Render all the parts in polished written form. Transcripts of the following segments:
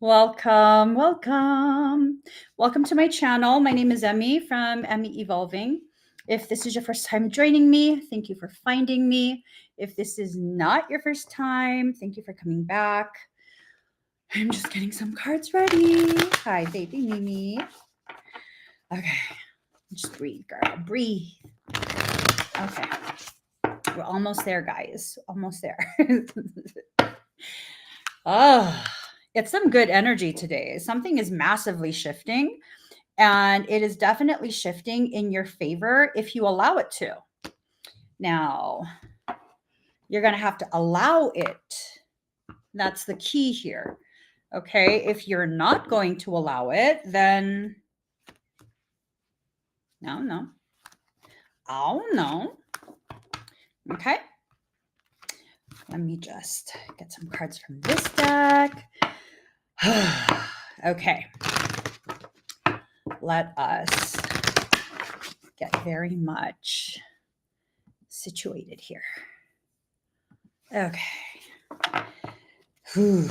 Welcome, welcome. Welcome to my channel. My name is Emmy from Emmy Evolving. If this is your first time joining me, thank you for finding me. If this is not your first time, thank you for coming back. I'm just getting some cards ready. Hi, baby Mimi. Okay, just breathe, girl, breathe. Okay, we're almost there, guys. Almost there. Oh, it's some good energy today. Something is massively shifting, and it is definitely shifting in your favor if you allow it to. Now, you're going to have to allow it. That's the key here. Okay. If you're not going to allow it, then no. Oh, no. Okay. Let me just get some cards from this deck. Okay. Let us get very much situated here. Okay. Whew.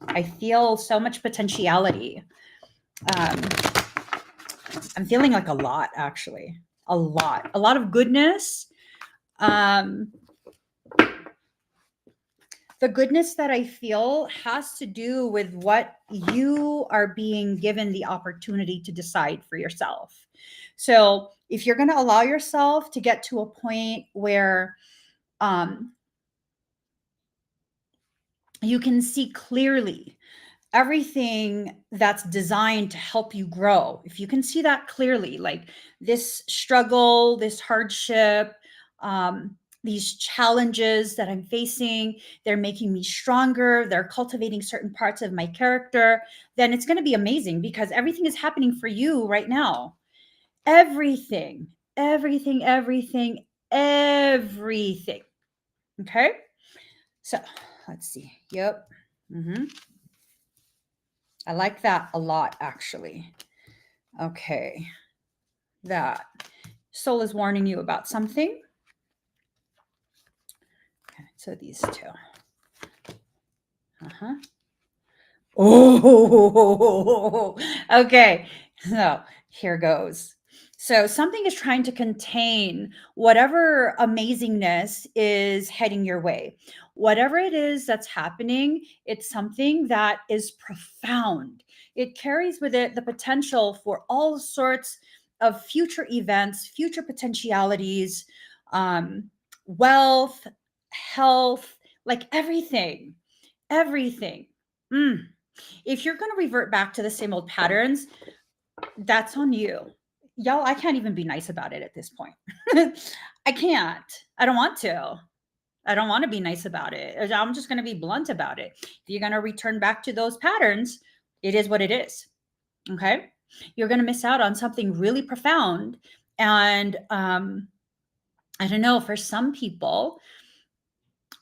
I feel so much potentiality. I'm feeling like a lot, actually. A lot of goodness. The goodness that I feel has to do with what you are being given the opportunity to decide for yourself. So if you're going to allow yourself to get to a point where you can see clearly everything that's designed to help you grow, if you can see that clearly, like this struggle, this hardship, these challenges that I'm facing, they're making me stronger, they're cultivating certain parts of my character, then it's going to be amazing because everything is happening for you right now. Everything. Okay. So let's see. Yep. I like that a lot, actually. Okay. That soul is warning you about something. Okay, so these two. Oh, okay. So here goes. So something is trying to contain whatever amazingness is heading your way. Whatever it is that's happening, it's something that is profound. It carries with it the potential for all sorts of future events, future potentialities, wealth, health, like everything. If you're going to revert back to the same old patterns, that's on you. Y'all, I can't even be nice about it at this point. I can't. I don't want to. I don't want to be nice about it. I'm just going to be blunt about it. If you're going to return back to those patterns, it is what it is. Okay. You're going to miss out on something really profound. And I don't know, for some people,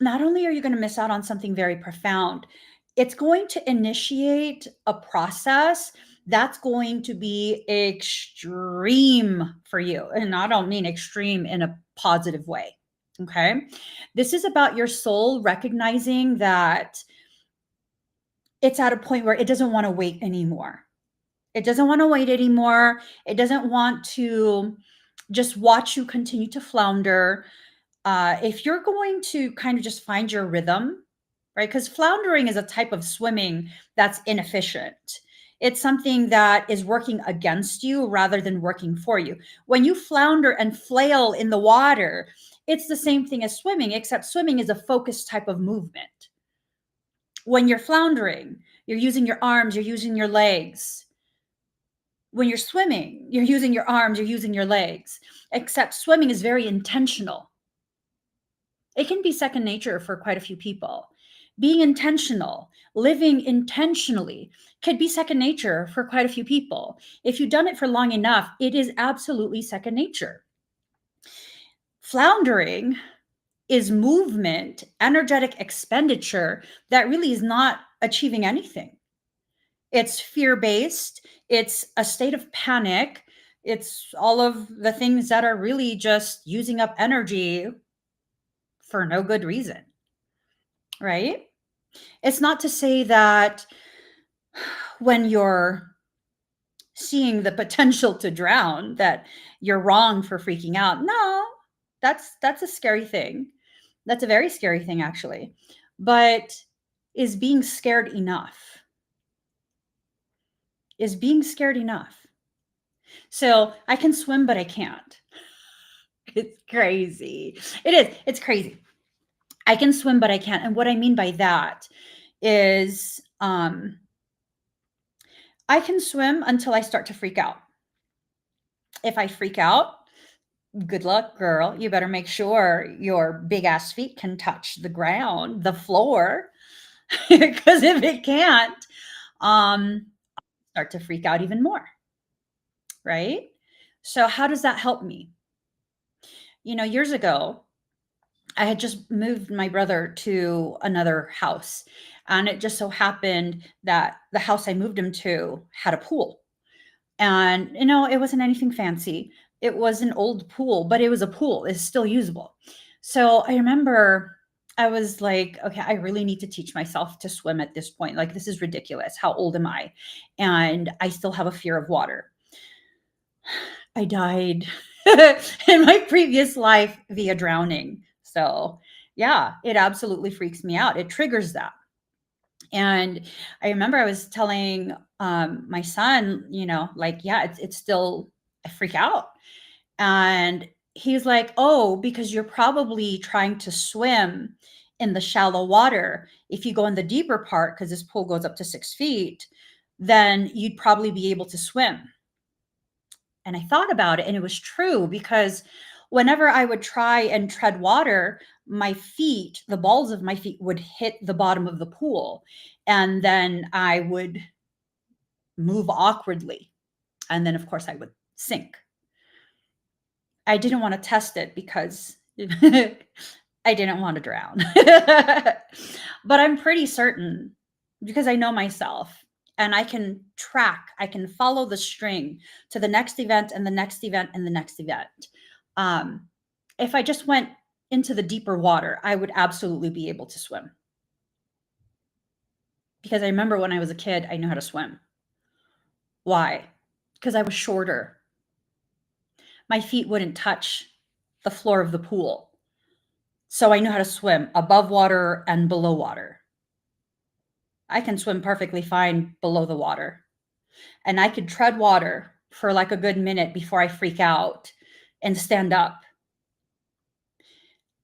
not only are you going to miss out on something very profound, it's going to initiate a process that's going to be extreme for you. And I don't mean extreme in a positive way. Okay. This is about your soul recognizing that it's at a point where it doesn't want to wait anymore. It doesn't want to wait anymore. It doesn't want to just watch you continue to flounder. If you're going to kind of just find your rhythm, right? Because floundering is a type of swimming that's inefficient. It's something that is working against you rather than working for you. When you flounder and flail in the water, it's the same thing as swimming, except swimming is a focused type of movement. When you're floundering, you're using your arms, you're using your legs. When you're swimming, you're using your arms, you're using your legs, except swimming is very intentional. It can be second nature for quite a few people. Being intentional, living intentionally could be second nature for quite a few people. If you've done it for long enough, it is absolutely second nature. Floundering is movement, energetic expenditure that really is not achieving anything. It's fear-based. It's a state of panic. It's all of the things that are really just using up energy for no good reason, right? It's not to say that when you're seeing the potential to drown that you're wrong for freaking out. No, that's a scary thing. That's a very scary thing, actually. But is being scared enough? Is being scared enough? So I can swim, but I can't. It's crazy. It is. It's crazy. I can swim, but I can't. And what I mean by that is I can swim until I start to freak out. If I freak out, good luck, girl. You better make sure your big ass feet can touch the ground, the floor, because if it can't, um, start to freak out even more, right? So how does that help me? Years ago, I had just moved my brother to another house, and it just so happened that the house I moved him to had a pool. And, it wasn't anything fancy. It was an old pool, but it was a pool. It's still usable. So I remember I was like, okay, I really need to teach myself to swim at this point. Like, this is ridiculous. How old am I? And I still have a fear of water. I died in my previous life via drowning. So, yeah, it absolutely freaks me out. It triggers that. And I remember I was telling my son, like, yeah, it's still, I freak out. And he's like, oh, because you're probably trying to swim in the shallow water. If you go in the deeper part, because this pool goes up to 6 feet, then you'd probably be able to swim. And I thought about it, and it was true, because whenever I would try and tread water, my feet, the balls of my feet would hit the bottom of the pool. And then I would move awkwardly. And then, of course, I would sink. I didn't want to test it because I didn't want to drown. But I'm pretty certain, because I know myself, and I can follow the string to the next event and the next event and the next event. If I just went into the deeper water, I would absolutely be able to swim. Because I remember when I was a kid, I knew how to swim. Why? Because I was shorter. My feet wouldn't touch the floor of the pool. So I knew how to swim above water and below water. I can swim perfectly fine below the water. And I could tread water for like a good minute before I freak out and stand up.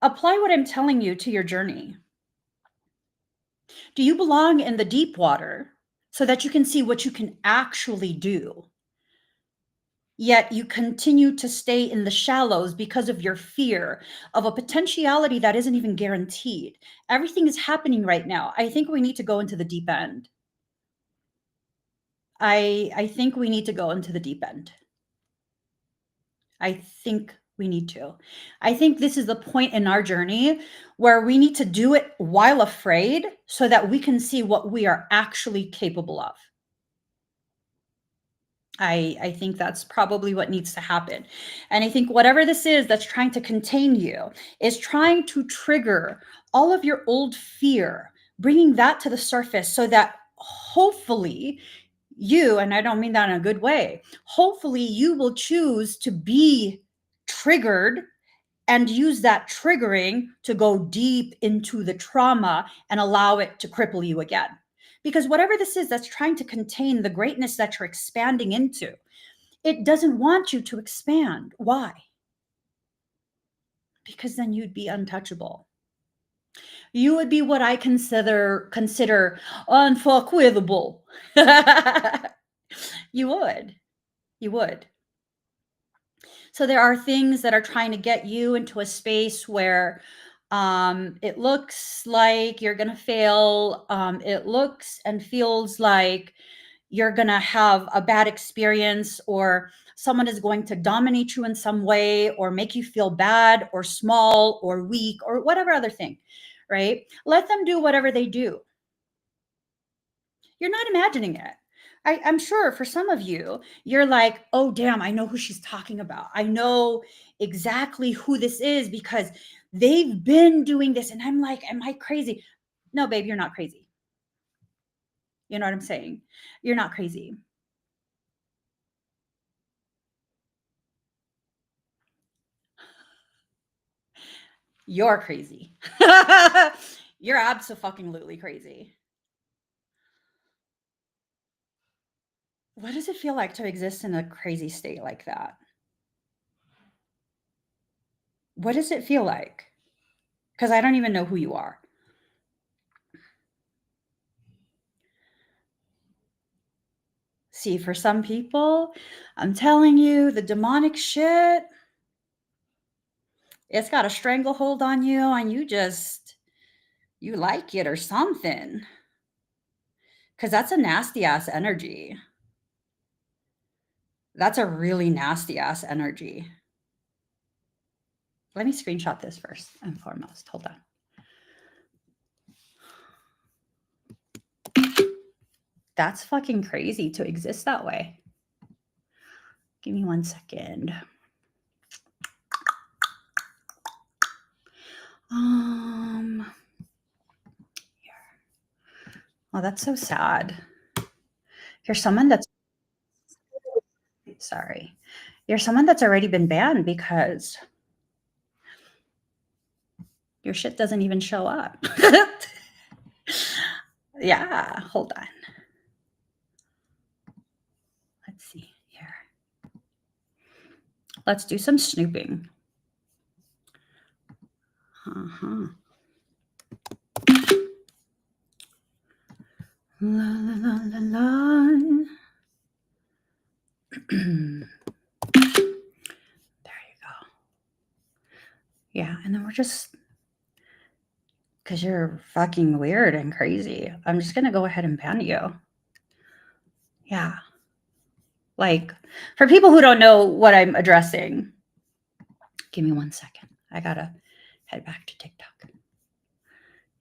Apply what I'm telling you to your journey. Do you belong in the deep water so that you can see what you can actually do? Yet you continue to stay in the shallows because of your fear of a potentiality that isn't even guaranteed. Everything is happening right now. I think we need to go into the deep end. I think we need to go into the deep end. I think we need to. I think this is the point in our journey where we need to do it while afraid so that we can see what we are actually capable of. I think that's probably what needs to happen. And I think whatever this is that's trying to contain you is trying to trigger all of your old fear, bringing that to the surface so that hopefully you, and I don't mean that in a good way, hopefully you will choose to be triggered and use that triggering to go deep into the trauma and allow it to cripple you again. Because whatever this is that's trying to contain the greatness that you're expanding into, it doesn't want you to expand. Why? Because then you'd be untouchable. You would be what I consider unfuckwithable. You would. You would. So there are things that are trying to get you into a space where it looks like you're going to fail. It looks and feels like you're going to have a bad experience, or someone is going to dominate you in some way, or make you feel bad or small or weak or whatever other thing, right? Let them do whatever they do. You're not imagining it. I'm sure for some of you, you're like, oh, damn, I know who she's talking about. I know exactly who this is because they've been doing this. And I'm like, am I crazy? No, babe, you're not crazy. You know what I'm saying? You're not crazy. You're crazy. You're abso-fucking-lutely crazy. What does it feel like to exist in a crazy state like that? What does it feel like? Because I don't even know who you are. See, for some people, I'm telling you, the demonic shit, it's got a stranglehold on you and you like it or something. Because that's a nasty ass energy. That's a really nasty ass energy. Let me screenshot this first and foremost. Hold on. That's fucking crazy to exist that way. Give me 1 second. Here. Oh, that's so sad. You're someone that's sorry. You're someone that's already been banned because your shit doesn't even show up. Yeah, hold on. Let's see here. Let's do some snooping. La, la, la, la, la. There you go. Yeah, and then we're just, because you're fucking weird and crazy, I'm just going to go ahead and ban you. Yeah. Like, for people who don't know what I'm addressing, give me 1 second. I got to head back to TikTok.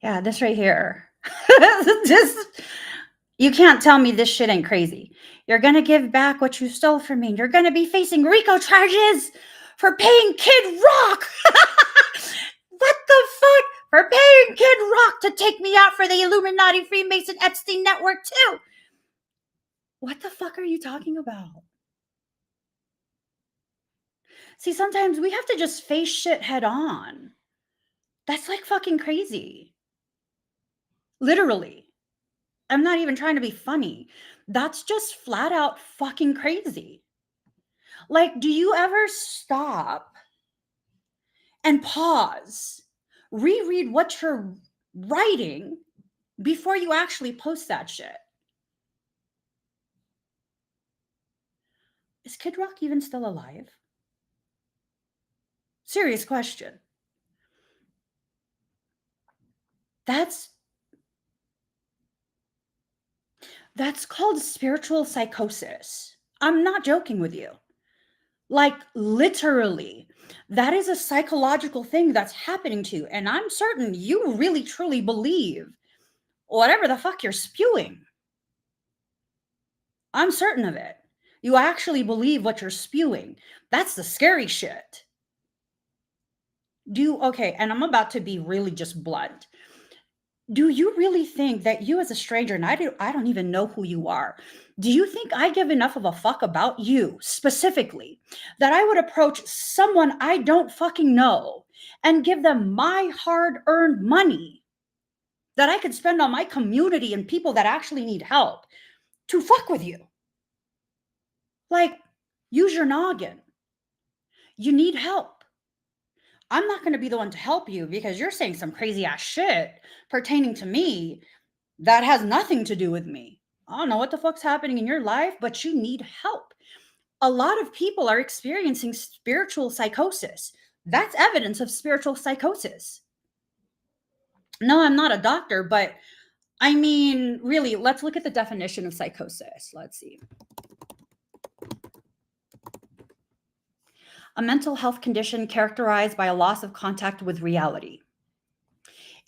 Yeah, this right here. You can't tell me this shit ain't crazy. You're going to give back what you stole from me. You're going to be facing RICO charges for paying Kid Rock. What the fuck? For paying Kid Rock to take me out for the Illuminati Freemason Epstein network too. What the fuck are you talking about? See, sometimes we have to just face shit head on. That's like fucking crazy. Literally. I'm not even trying to be funny. That's just flat out fucking crazy. Like, do you ever stop and pause, reread what you're writing before you actually post that shit? Is Kid Rock even still alive? Serious question. That's called spiritual psychosis. I'm not joking with you. Like, literally, that is a psychological thing that's happening to you. And I'm certain you really, truly believe whatever the fuck you're spewing. I'm certain of it. You actually believe what you're spewing. That's the scary shit. Okay, and I'm about to be really just blunt. Do you really think that you as a stranger, and I don't even know who you are, do you think I give enough of a fuck about you specifically that I would approach someone I don't fucking know and give them my hard-earned money that I could spend on my community and people that actually need help to fuck with you? Like, use your noggin. You need help. I'm not going to be the one to help you because you're saying some crazy ass shit pertaining to me that has nothing to do with me. I don't know what the fuck's happening in your life, but you need help. A lot of people are experiencing spiritual psychosis. That's evidence of spiritual psychosis. No, I'm not a doctor, but I mean, really, let's look at the definition of psychosis. Let's see. A mental health condition characterized by a loss of contact with reality.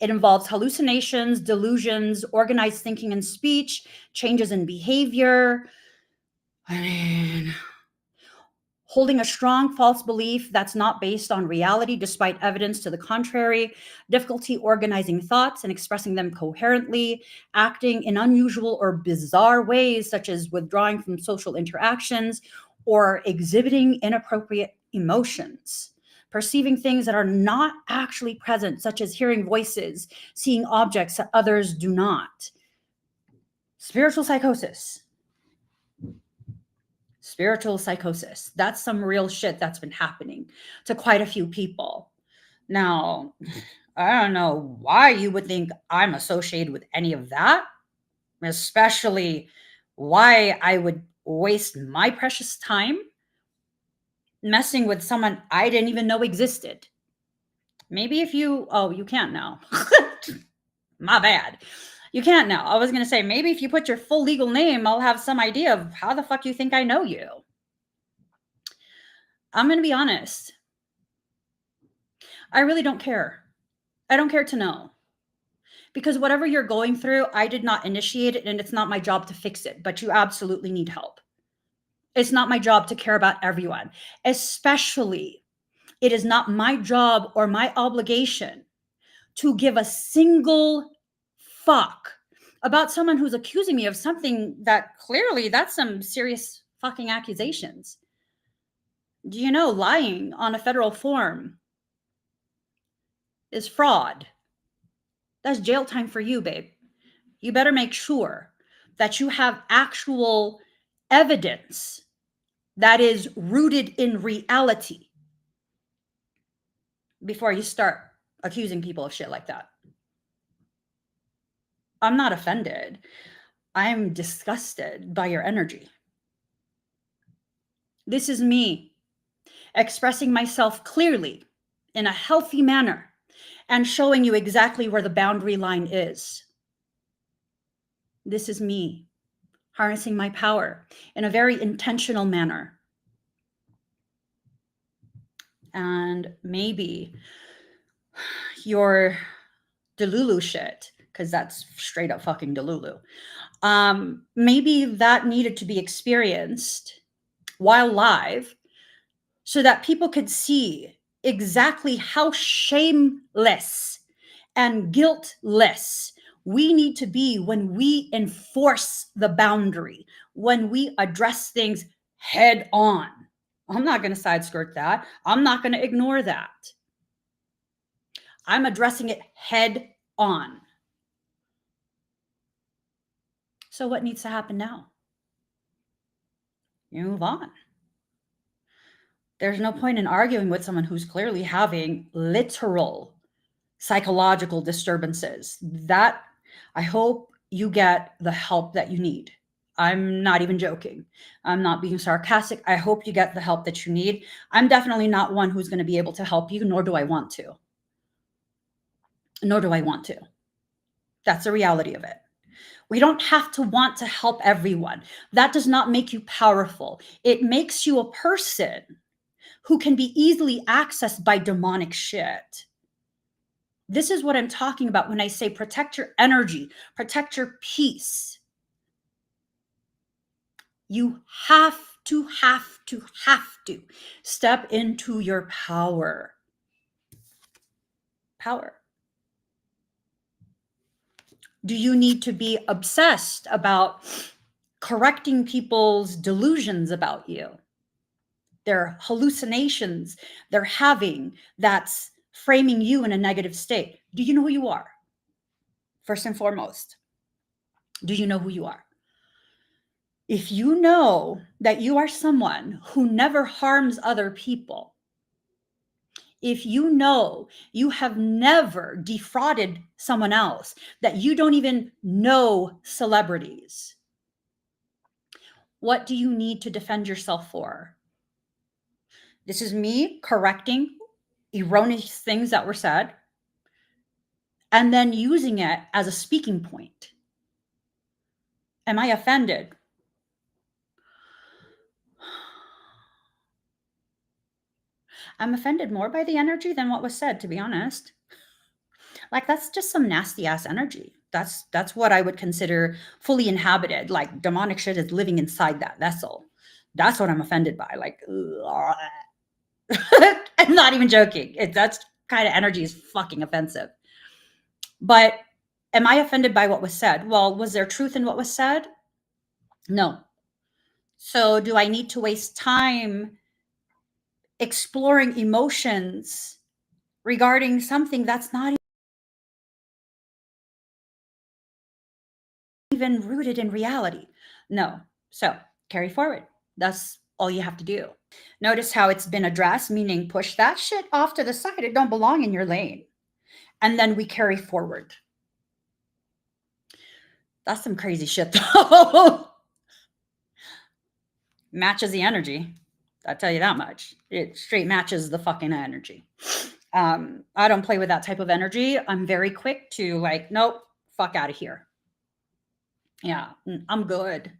It involves hallucinations, delusions, organized thinking and speech, changes in behavior. I mean, holding a strong false belief that's not based on reality despite evidence to the contrary, difficulty organizing thoughts and expressing them coherently, acting in unusual or bizarre ways, such as withdrawing from social interactions or exhibiting inappropriate emotions, perceiving things that are not actually present, such as hearing voices, seeing objects that others do not. Spiritual psychosis. Spiritual psychosis. That's some real shit that's been happening to quite a few people. Now, I don't know why you would think I'm associated with any of that, especially why I would waste my precious time messing with someone I didn't even know existed. Maybe if you, oh, you can't now. My bad. You can't now. I was going to say, maybe if you put your full legal name, I'll have some idea of how the fuck you think I know you. I'm going to be honest. I really don't care. I don't care to know. Because whatever you're going through, I did not initiate it and it's not my job to fix it, but you absolutely need help. It's not my job to care about everyone, especially it is not my job or my obligation to give a single fuck about someone who's accusing me of something that clearly that's some serious fucking accusations. Do you know lying on a federal form is fraud? That's jail time for you, babe. You better make sure that you have actual evidence that is rooted in reality before you start accusing people of shit like that. I'm not offended. I'm disgusted by your energy. This is me expressing myself clearly in a healthy manner and showing you exactly where the boundary line is. This is me harnessing my power in a very intentional manner. And maybe your delulu shit, because that's straight up fucking delulu. Maybe that needed to be experienced while live so that people could see exactly how shameless and guiltless we need to be when we enforce the boundary, when we address things head on. I'm not going to side skirt that. I'm not going to ignore that. I'm addressing it head on. So what needs to happen now? You move on. There's no point in arguing with someone who's clearly having literal psychological disturbances. That I hope you get the help that you need. I'm not even joking. I'm not being sarcastic. I hope you get the help that you need. I'm definitely not one who's going to be able to help you, nor do I want to. Nor do I want to. That's the reality of it. We don't have to want to help everyone. That does not make you powerful. It makes you a person who can be easily accessed by demonic shit. This is what I'm talking about when I say protect your energy, protect your peace. You have to step into your power. Power. Do you need to be obsessed about correcting people's delusions about you? Their hallucinations they're having that's framing you in a negative state. Do you know who you are? First and foremost, do you know who you are? If you know that you are someone who never harms other people, if you know you have never defrauded someone else, that you don't even know celebrities, what do you need to defend yourself for? This is me correcting erroneous things that were said and then using it as a speaking point. Am I offended? I'm offended more by the energy than what was said, to be honest. Like, that's just some nasty ass energy. That's what I would consider fully inhabited. Like, demonic shit is living inside that vessel. That's what I'm offended by. Like, I'm not even joking. That's kind of energy is fucking offensive. But am I offended by what was said? Well, was there truth in what was said? No. So do I need to waste time exploring emotions regarding something that's not even rooted in reality? No. So carry forward. That's all you have to do. Notice how it's been addressed, meaning push that shit off to the side. It don't belong in your lane. And then we carry forward. That's some crazy shit though. Matches the energy. I'll tell you that much. It straight matches the fucking energy. I don't play with that type of energy. I'm very quick to like, nope, fuck out of here. Yeah, I'm good.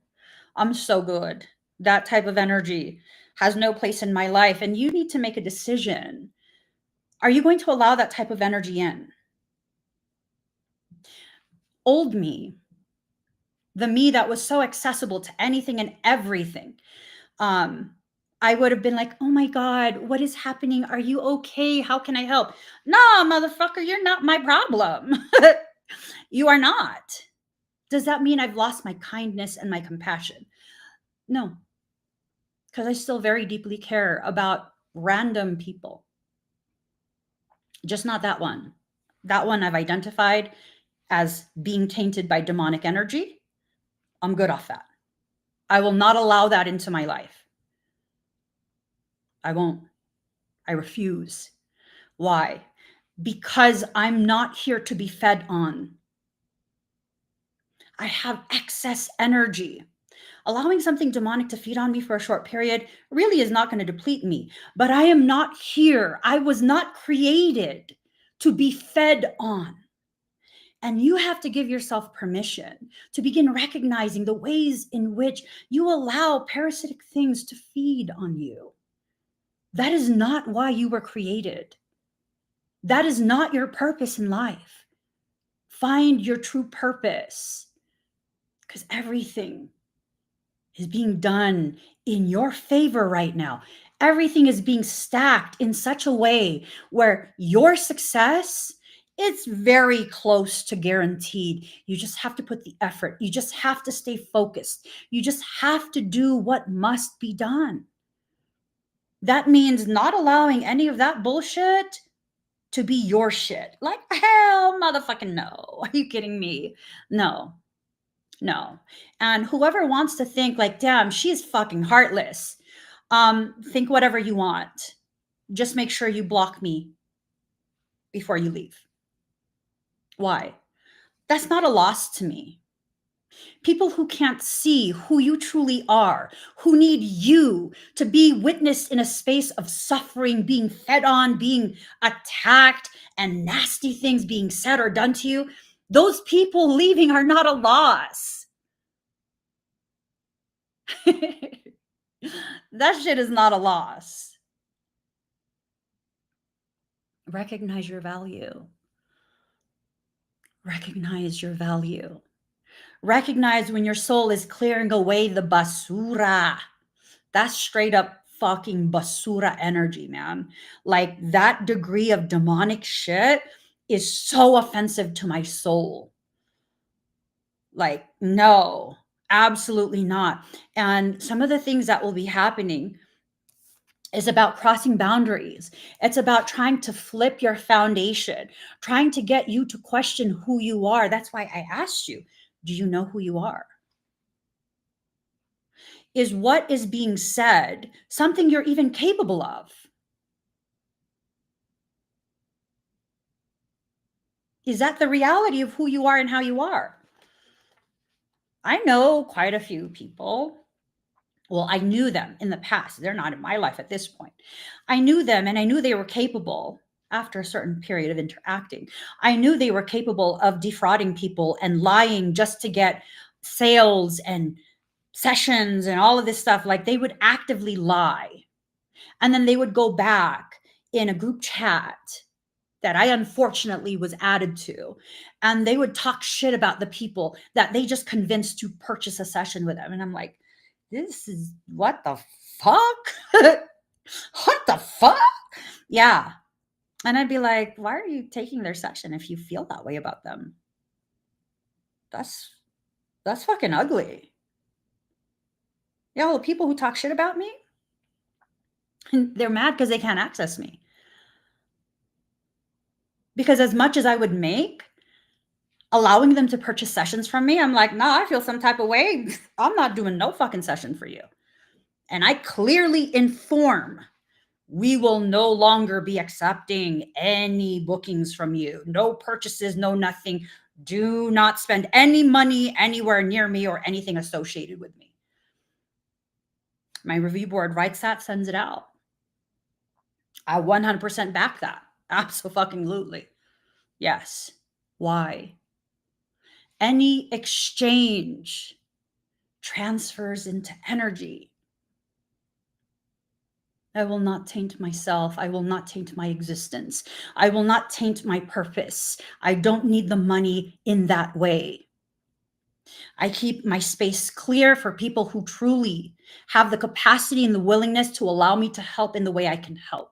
I'm so good. That type of energy has no place in my life. And you need to make a decision. Are you going to allow that type of energy in? Old me, the me that was so accessible to anything and everything, I would have been like, oh my God, what is happening? Are you okay? How can I help? No, motherfucker, you're not my problem. You are not. Does that mean I've lost my kindness and my compassion? No, because I still very deeply care about random people. Just not that one. That one I've identified as being tainted by demonic energy. I'm good off that. I will not allow that into my life. I won't. I refuse. Why? Because I'm not here to be fed on. I have excess energy. Allowing something demonic to feed on me for a short period really is not going to deplete me. But I am not here. I was not created to be fed on. And you have to give yourself permission to begin recognizing the ways in which you allow parasitic things to feed on you. That is not why you were created. That is not your purpose in life. Find your true purpose, because everything is being done in your favor right now. Everything is being stacked in such a way where your success, it's very close to guaranteed. You just have to put the effort. You just have to stay focused. You just have to do what must be done. That means not allowing any of that bullshit to be your shit. Like, hell, motherfucking no. Are you kidding me? No. And whoever wants to think like, damn, she's fucking heartless. Think whatever you want. Just make sure you block me before you leave. Why? That's not a loss to me. People who can't see who you truly are, who need you to be witnessed in a space of suffering, being fed on, being attacked, and nasty things being said or done to you, those people leaving are not a loss. That shit is not a loss. Recognize your value. Recognize your value. Recognize when your soul is clearing away the basura. That's straight up fucking basura energy, man. Like that degree of demonic shit is so offensive to my soul. Like, no, absolutely not. And some of the things that will be happening is about crossing boundaries. It's about trying to flip your foundation, trying to get you to question who you are. That's why I asked you, do you know who you are? Is what is being said something you're even capable of? Is that the reality of who you are and how you are? I know quite a few people. Well, I knew them in the past. They're not in my life at this point. I knew them and I knew they were capable after a certain period of interacting. I knew they were capable of defrauding people and lying just to get sales and sessions and all of this stuff. Like they would actively lie. And then they would go back in a group chat that I unfortunately was added to. And they would talk shit about the people that they just convinced to purchase a session with them. And I'm like, this is what the fuck? What the fuck? Yeah. And I'd be like, why are you taking their session if you feel that way about them? That's fucking ugly. Yeah, well, people who talk shit about me, they're mad because they can't access me. Because as much as I would make, allowing them to purchase sessions from me, I'm like, nah, I feel some type of way. I'm not doing no fucking session for you. And I clearly inform, we will no longer be accepting any bookings from you. No purchases, no nothing. Do not spend any money anywhere near me or anything associated with me. My review board writes that, sends it out. I 100% back that. Absolutely. Yes. Why? Any exchange transfers into energy. I will not taint myself. I will not taint my existence. I will not taint my purpose. I don't need the money in that way. I keep my space clear for people who truly have the capacity and the willingness to allow me to help in the way I can help.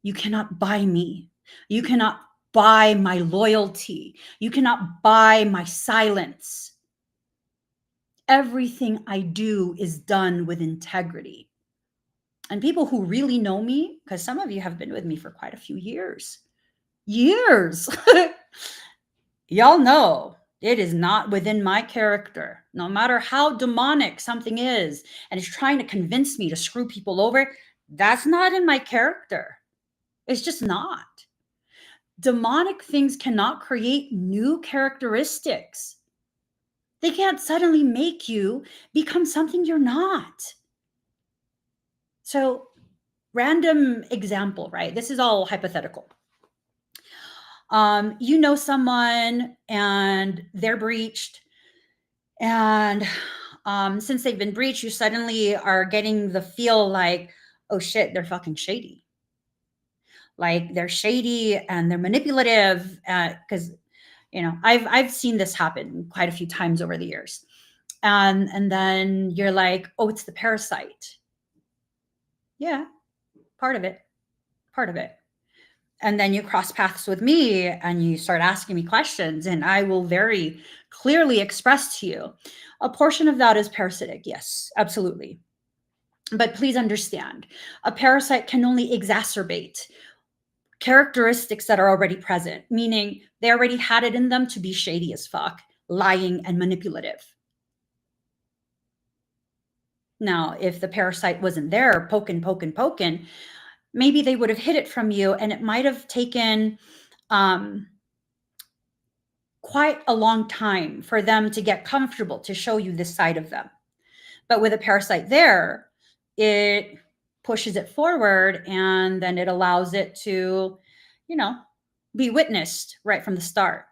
You cannot buy me. You cannot buy my loyalty. You cannot buy my silence. Everything I do is done with integrity. And people who really know me, because some of you have been with me for quite a few years, y'all know it is not within my character. No matter how demonic something is and it's trying to convince me to screw people over, that's not in my character. It's just not. Demonic things cannot create new characteristics. They can't suddenly make you become something you're not. So, random example, right? This is all hypothetical. You know someone and they're breached, and since they've been breached, you suddenly are getting the feel like, oh shit, they're fucking shady. Like they're shady and they're manipulative, because I've seen this happen quite a few times over the years. And then you're like, oh, it's the parasite. Yeah, part of it. And then you cross paths with me and you start asking me questions, and I will very clearly express to you a portion of that is parasitic. Yes, absolutely. But please understand, a parasite can only exacerbate characteristics that are already present, meaning they already had it in them to be shady as fuck, lying and manipulative. Now, if the parasite wasn't there, poking, maybe they would have hid it from you, and it might have taken quite a long time for them to get comfortable to show you this side of them. But with a parasite there, it pushes it forward, and then it allows it to, be witnessed right from the start.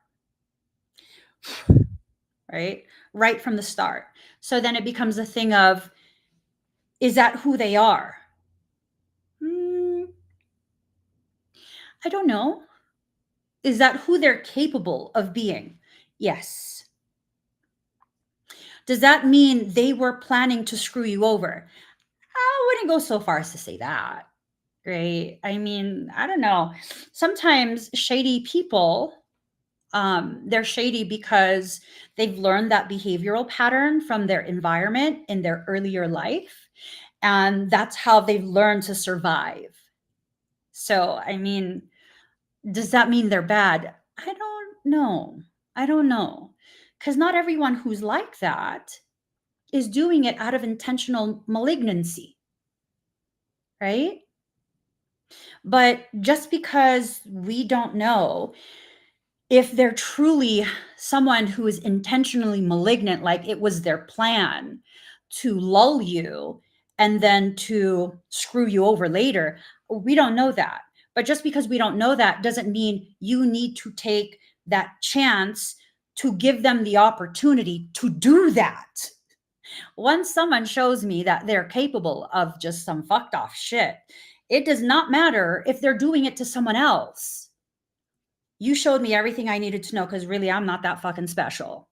Right from the start. So then it becomes a thing of, is that who they are? I don't know. Is that who they're capable of being? Yes. Does that mean they were planning to screw you over? I wouldn't go so far as to say that, right? I mean, I don't know. Sometimes shady people, they're shady because they've learned that behavioral pattern from their environment in their earlier life. And that's how they've learned to survive. So, I mean, does that mean they're bad? I don't know. Because not everyone who's like that is doing it out of intentional malignancy, right? But just because we don't know if they're truly someone who is intentionally malignant, like it was their plan to lull you and then to screw you over later, we don't know that. But just because we don't know that doesn't mean you need to take that chance to give them the opportunity to do that. Once someone shows me that they're capable of just some fucked off shit, it does not matter if they're doing it to someone else. You showed me everything I needed to know, because really, I'm not that fucking special.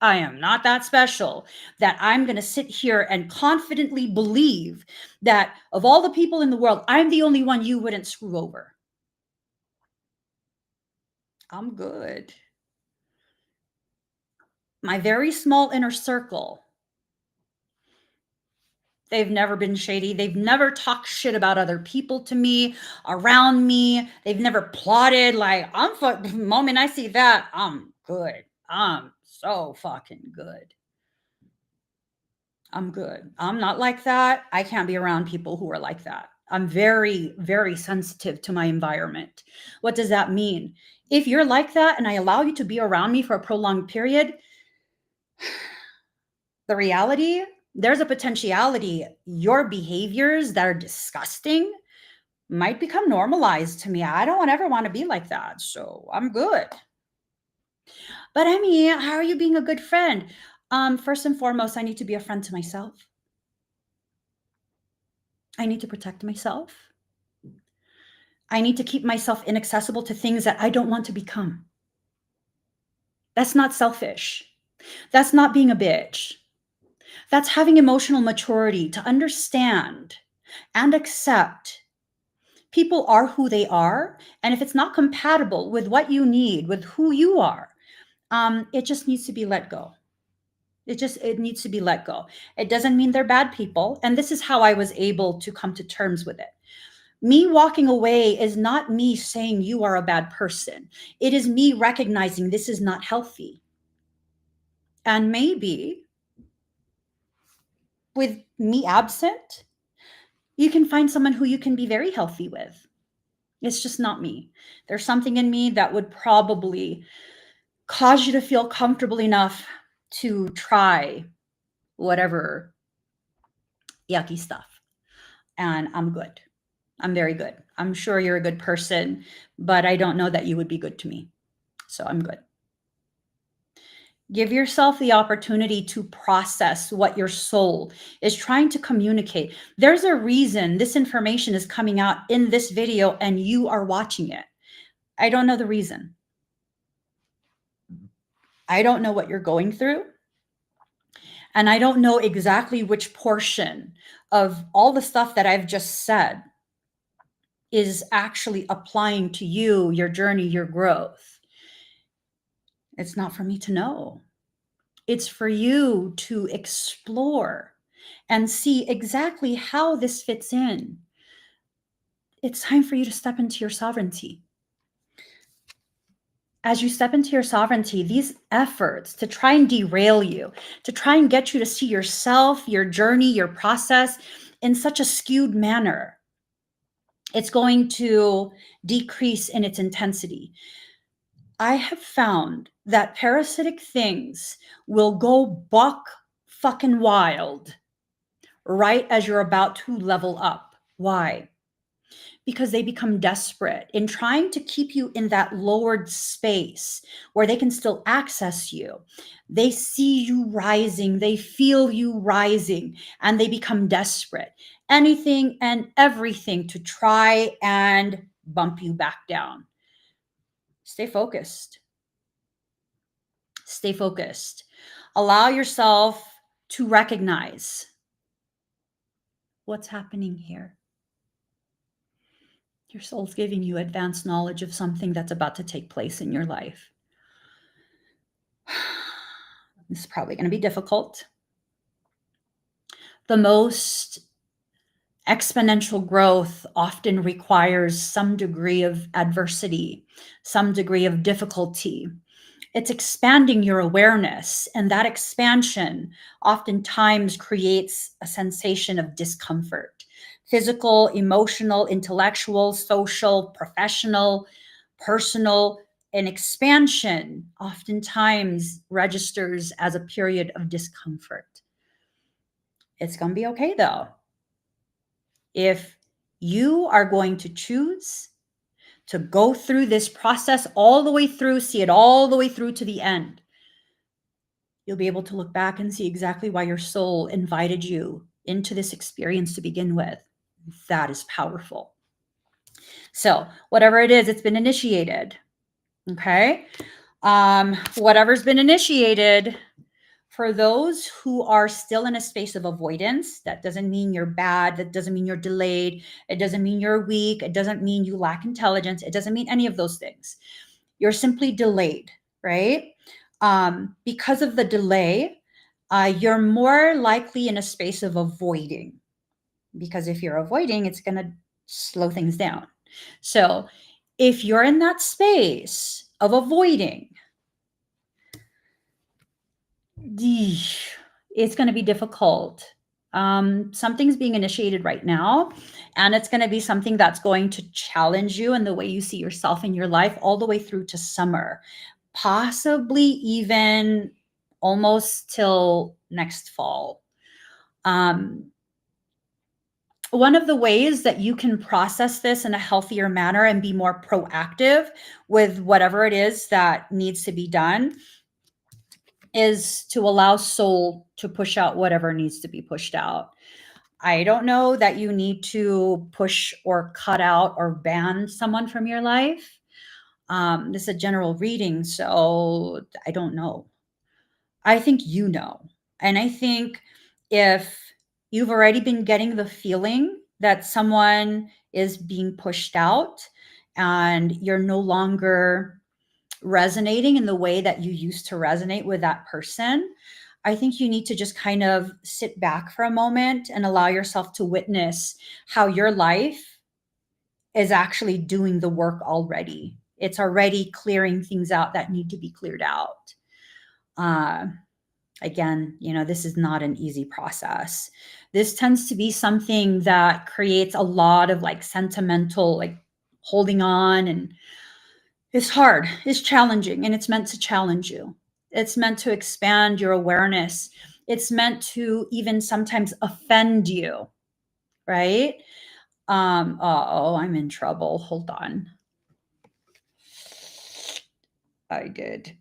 I am not that special that I'm going to sit here and confidently believe that of all the people in the world, I'm the only one you wouldn't screw over. I'm good. My very small inner circle, they've never been shady. They've never talked shit about other people to me, around me. They've never plotted like, the moment I see that, I'm good. I'm so fucking good. I'm good. I'm not like that. I can't be around people who are like that. I'm very, very sensitive to my environment. What does that mean? If you're like that and I allow you to be around me for a prolonged period, the reality, there's a potentiality your behaviors that are disgusting might become normalized to me. I don't ever want to be like that. So I'm good. But I mean, how are you being a good friend? First and foremost, I need to be a friend to myself. I need to protect myself. I need to keep myself inaccessible to things that I don't want to become. That's not selfish. That's not being a bitch. That's having emotional maturity to understand and accept people are who they are. And if it's not compatible with what you need, with who you are, it just needs to be let go. It needs to be let go. It doesn't mean they're bad people. And this is how I was able to come to terms with it. Me walking away is not me saying you are a bad person. It is me recognizing this is not healthy. And maybe with me absent, you can find someone who you can be very healthy with. It's just not me. There's something in me that would probably cause you to feel comfortable enough to try whatever yucky stuff. And I'm good. I'm very good. I'm sure you're a good person, but I don't know that you would be good to me. So I'm good. Give yourself the opportunity to process what your soul is trying to communicate. There's a reason this information is coming out in this video and you are watching it. I don't know the reason. I don't know what you're going through. And I don't know exactly which portion of all the stuff that I've just said is actually applying to you, your journey, your growth. It's not for me to know. It's for you to explore and see exactly how this fits in. It's time for you to step into your sovereignty. As you step into your sovereignty, these efforts to try and derail you, to try and get you to see yourself, your journey, your process in such a skewed manner, it's going to decrease in its intensity. I have found that parasitic things will go buck fucking wild right as you're about to level up. Why? Because they become desperate in trying to keep you in that lowered space where they can still access you. They see you rising, they feel you rising, and they become desperate. Anything and everything to try and bump you back down. Stay focused. Stay focused. Allow yourself to recognize what's happening here. Your soul's giving you advanced knowledge of something that's about to take place in your life. This is probably going to be difficult. The most exponential growth often requires some degree of adversity, some degree of difficulty. It's expanding your awareness, and that expansion oftentimes creates a sensation of discomfort. Physical, emotional, intellectual, social, professional, personal. An expansion oftentimes registers as a period of discomfort. It's going to be okay though. If you are going to choose to go through this process all the way through, see it all the way through to the end, you'll be able to look back and see exactly why your soul invited you into this experience to begin with. That is powerful. So whatever it is, it's been initiated. Okay. Whatever's been initiated, for those who are still in a space of avoidance, that doesn't mean you're bad. That doesn't mean you're delayed. It doesn't mean you're weak. It doesn't mean you lack intelligence. It doesn't mean any of those things. You're simply delayed, right? Because of the delay, you're more likely in a space of avoiding. Because if you're avoiding, it's going to slow things down. So if you're in that space of avoiding, it's going to be difficult. Something's being initiated right now, and it's going to be something that's going to challenge you in the way you see yourself in your life all the way through to summer, possibly even almost till next fall. One of the ways that you can process this in a healthier manner and be more proactive with whatever it is that needs to be done is to allow soul to push out whatever needs to be pushed out. I don't know that you need to push or cut out or ban someone from your life. This is a general reading, so I don't know. I think you know. And I think if you've already been getting the feeling that someone is being pushed out and you're no longer resonating in the way that you used to resonate with that person, I think you need to just kind of sit back for a moment and allow yourself to witness how your life is actually doing the work already. It's already clearing things out that need to be cleared out. Again, this is not an easy process. This tends to be something that creates a lot of like sentimental, like holding on, and it's hard, it's challenging, and it's meant to challenge you. It's meant to expand your awareness. It's meant to even sometimes offend you, right? I'm in trouble. Hold on. I did.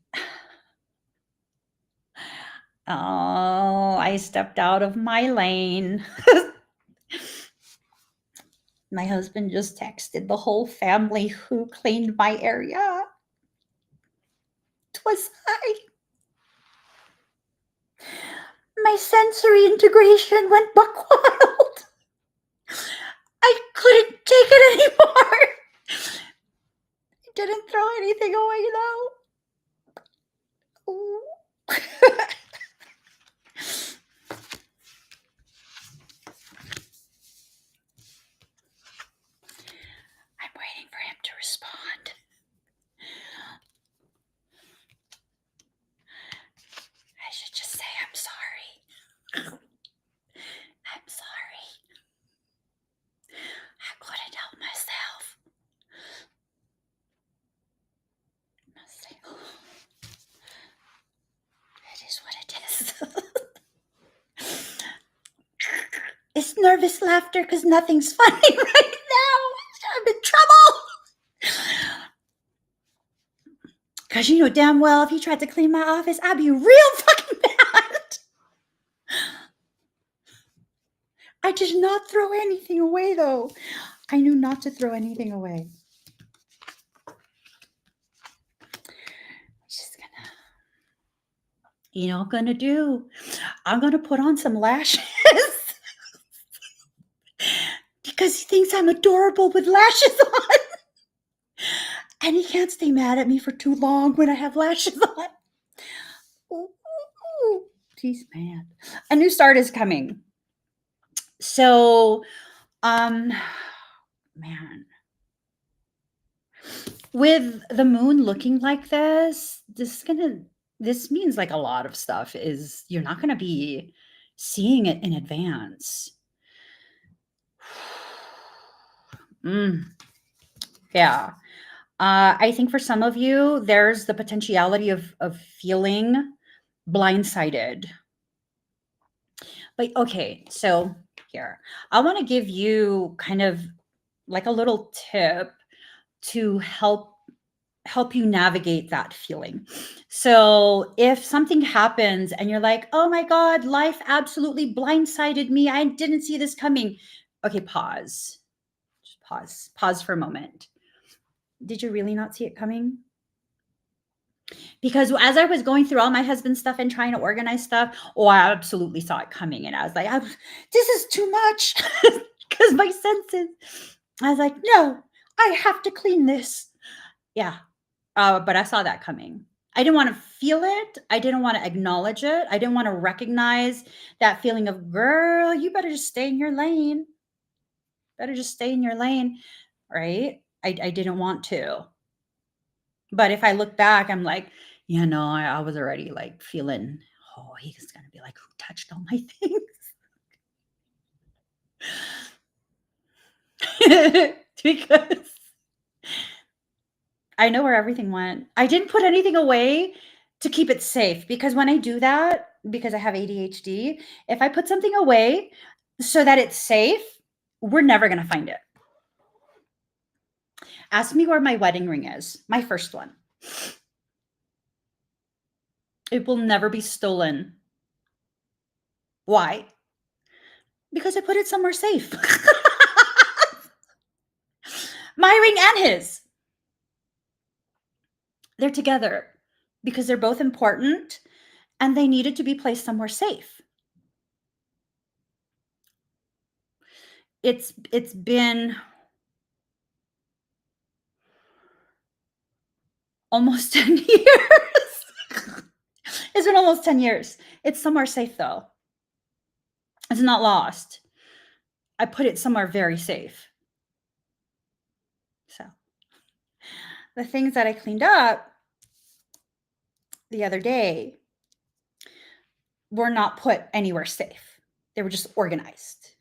Oh, I stepped out of my lane. My husband just texted the whole family who cleaned my area. Twas I. My sensory integration went buck wild. I couldn't take it anymore. I didn't throw anything away though. Ooh. I'm waiting for him to respond. I should just say I'm sorry. I'm sorry. I couldn't help myself. It is what it is. It's nervous laughter because nothing's funny right now. I'm in trouble. Because you know damn well if you tried to clean my office, I'd be real fucking bad. I did not throw anything away though. I knew not to throw anything away. Just gonna, I'm gonna do? I'm gonna put on some lashes. Because he thinks I'm adorable with lashes on. And he can't stay mad at me for too long when I have lashes on. Ooh, he's mad. A new start is coming. So, man, with the moon looking like this means like a lot of stuff is you're not going to be seeing it in advance. Yeah. I think for some of you, there's the potentiality of feeling blindsided. But okay, so here, I want to give you kind of like a little tip to help you navigate that feeling. So if something happens and you're like, oh my God, life absolutely blindsided me. I didn't see this coming. Okay, pause. Just pause for a moment. Did you really not see it coming? Because as I was going through all my husband's stuff and trying to organize stuff, oh, I absolutely saw it coming. And I was like, this is too much. Because my senses, I was like, no, I have to clean this. Yeah. But I saw that coming. I didn't want to feel it. I didn't want to acknowledge it. I didn't want to recognize that feeling of, girl, you better just stay in your lane. Better just stay in your lane. Right? I didn't want to. But if I look back, I'm like, yeah, no, I was already like feeling, oh, he's going to be like, who touched all my things? Because I know where everything went. I didn't put anything away to keep it safe, because when I do that, because I have ADHD, if I put something away so that it's safe, we're never going to find it. Ask me where my wedding ring is, my first one. It will never be stolen. Why? Because I put it somewhere safe. My ring and his. They're together because they're both important and they needed to be placed somewhere safe. It's been almost 10 years. It's been almost 10 years. It's somewhere safe though. It's not lost. I put it somewhere very safe. So the things that I cleaned up the other day were not put anywhere safe. They were just organized.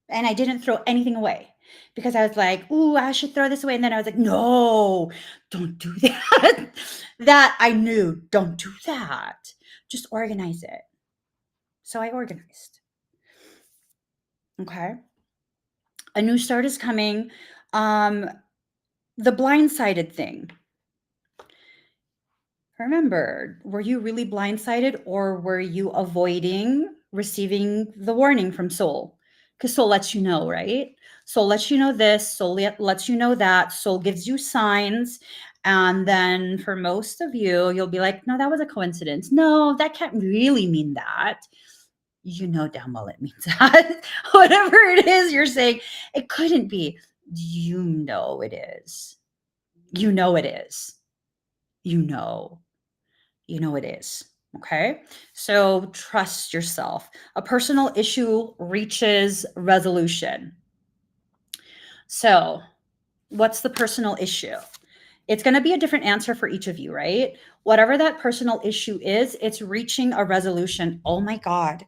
And I didn't throw anything away because I was like, ooh, I should throw this away. And then I was like, no, don't do that. That I knew, don't do that. Just organize it. So I organized. Okay. A new start is coming. The blindsided thing. Remember, were you really blindsided, or were you avoiding receiving the warning from soul? Because soul lets you know, right? Soul lets you know this, soul lets you know that, soul gives you signs. And then for most of you, you'll be like, no, that was a coincidence. No, that can't really mean that. You know damn well it means that. Whatever it is you're saying, it couldn't be. You know it is. You know it is. You know it is. Okay. So trust yourself. A personal issue reaches resolution. So, what's the personal issue? It's going to be a different answer for each of you, right? Whatever that personal issue is, it's reaching a resolution. Oh my God,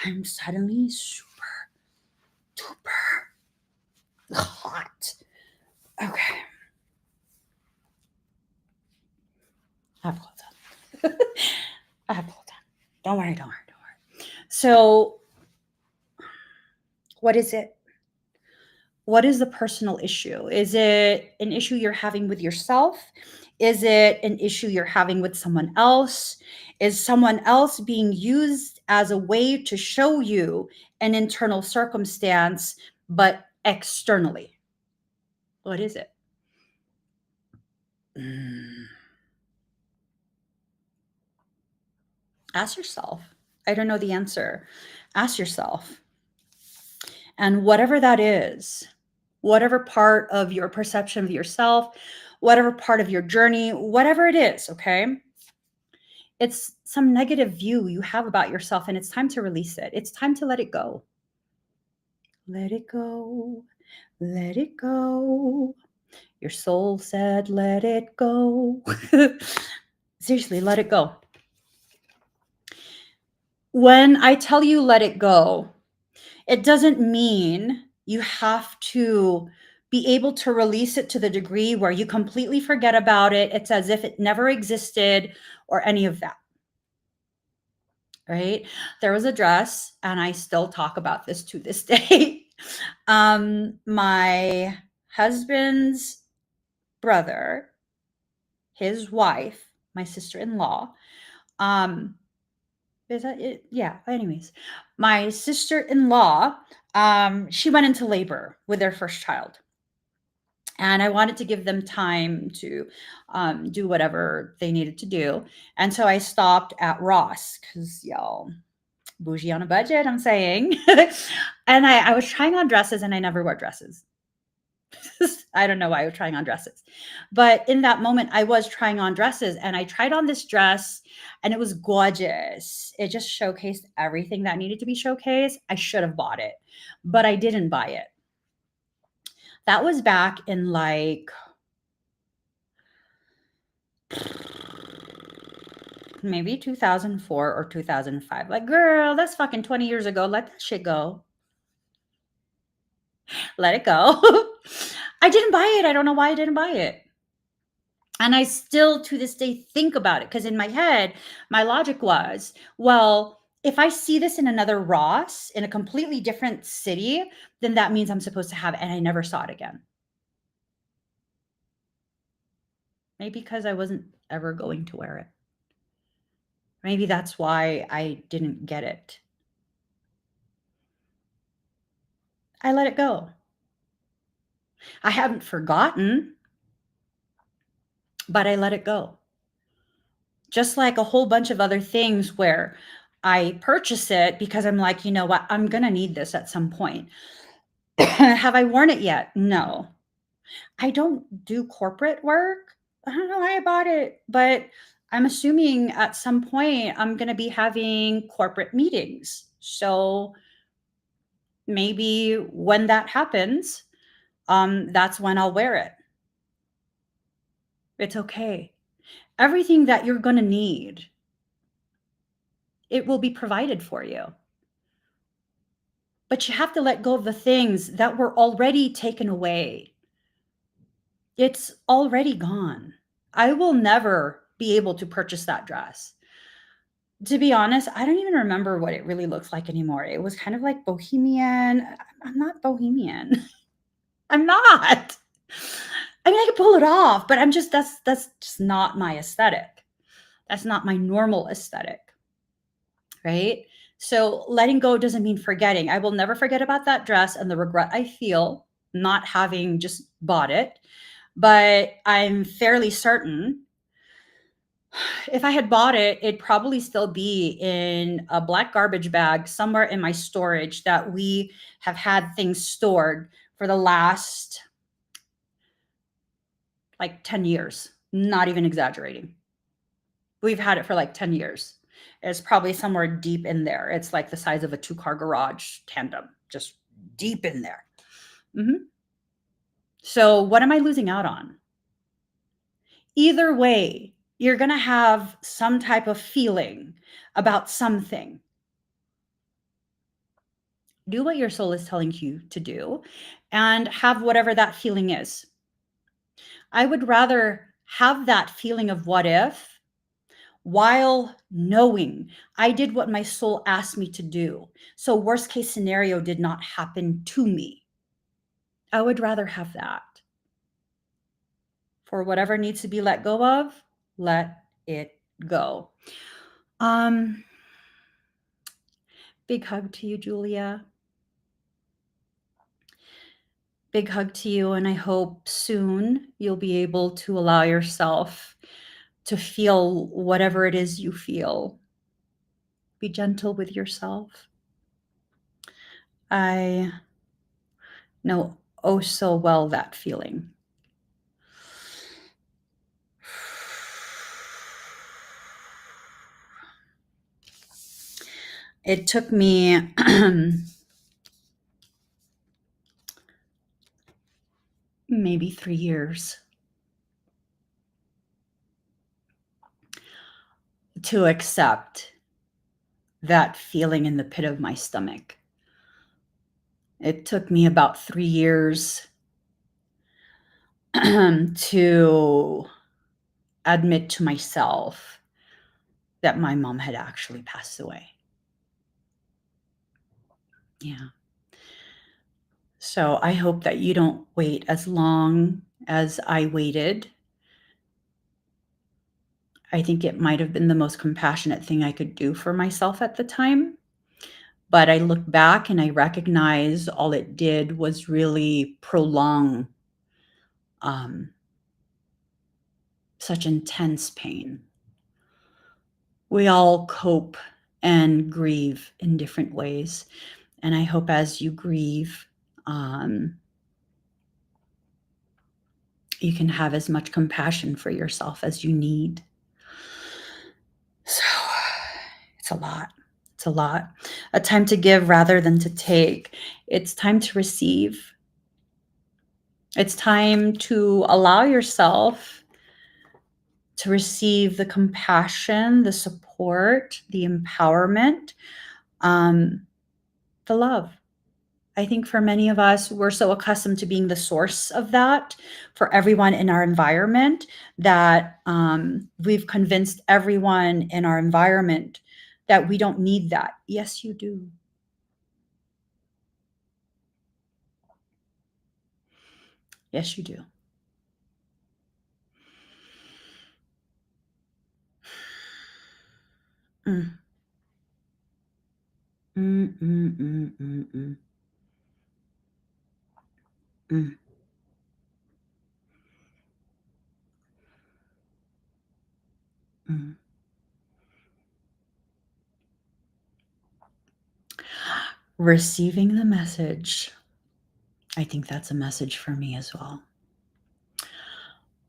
I'm suddenly super duper hot. Okay. I have clothes on. I have clothes on. Don't worry. So, what is it? What is the personal issue? Is it an issue you're having with yourself? Is it an issue you're having with someone else? Is someone else being used as a way to show you an internal circumstance, but externally? What is it? Ask yourself. I don't know the answer. Ask yourself. And whatever that is, whatever part of your perception of yourself, whatever part of your journey, whatever it is, okay? It's some negative view you have about yourself, and it's time to release it. It's time to let it go. Let it go. Let it go. Your soul said, let it go. Seriously, let it go. When I tell you let it go, it doesn't mean you have to be able to release it to the degree where you completely forget about it. It's as if it never existed or any of that. Right? There was a dress, and I still talk about this to this day. My husband's brother, his wife, my sister-in-law, is that it? Yeah. Anyways, my sister-in-law, she went into labor with their first child. And I wanted to give them time to do whatever they needed to do. And so I stopped at Ross because, y'all, bougie on a budget, I'm saying. And I was trying on dresses and I never wore dresses. I don't know why I was trying on dresses. But in that moment, I was trying on dresses and I tried on this dress and it was gorgeous. It just showcased everything that needed to be showcased. I should have bought it, but I didn't buy it. That was back in like maybe 2004 or 2005. Like, girl, that's fucking 20 years ago. Let that shit go. Let it go. I didn't buy it. I don't know why I didn't buy it. And I still to this day think about it because in my head, my logic was, well, if I see this in another Ross in a completely different city, then that means I'm supposed to have it. And I never saw it again. Maybe because I wasn't ever going to wear it. Maybe that's why I didn't get it. I let it go. I haven't forgotten, but I let it go. Just like a whole bunch of other things where I purchase it because I'm like, you know what, I'm going to need this at some point. Have I worn it yet? No. I don't do corporate work. I don't know why I bought it, but I'm assuming at some point I'm going to be having corporate meetings. So maybe when that happens, that's when I'll wear it. It's okay. Everything that you're going to need, it will be provided for you. But you have to let go of the things that were already taken away. It's already gone. I will never be able to purchase that dress. To be honest, I don't even remember what it really looks like anymore. It was kind of like bohemian. I'm not bohemian. I'm not. I mean, I could pull it off, but that's just not my aesthetic. That's not my normal aesthetic. Right? So letting go doesn't mean forgetting. I will never forget about that dress and the regret I feel not having just bought it. But I'm fairly certain if I had bought it, it'd probably still be in a black garbage bag somewhere in my storage that we have had things stored for the last like 10 years. Not even exaggerating. We've had it for like 10 years. It's probably somewhere deep in there. It's like the size of a 2-car garage tandem, just deep in there. Mm-hmm. So, what am I losing out on? Either way, you're going to have some type of feeling about something. Do what your soul is telling you to do and have whatever that feeling is. I would rather have that feeling of what if while knowing I did what my soul asked me to do. So, worst case scenario did not happen to me. I would rather have that. For whatever needs to be let go of, let it go. Big hug to you, Julia. Big hug to you. And I hope soon you'll be able to allow yourself to feel whatever it is you feel. Be gentle with yourself. I know oh so well that feeling. It took me maybe 3 years to accept that feeling in the pit of my stomach. It took me about 3 years to admit to myself that my mom had actually passed away. Yeah. So I hope that you don't wait as long as I waited. I think it might have been the most compassionate thing I could do for myself at the time. But I look back and I recognize all it did was really prolong such intense pain. We all cope and grieve in different ways. And I hope as you grieve, you can have as much compassion for yourself as you need. So it's a lot. It's a lot. A time to give rather than to take. It's time to receive. It's time to allow yourself to receive the compassion, the support, the empowerment, the love. I think for many of us, we're so accustomed to being the source of that for everyone in our environment that we've convinced everyone in our environment that we don't need that. Yes, you do. Yes, you do. Mm. Mm, mm, mm, mm, mm. Mm. Mm. Receiving the message. I think that's a message for me as well.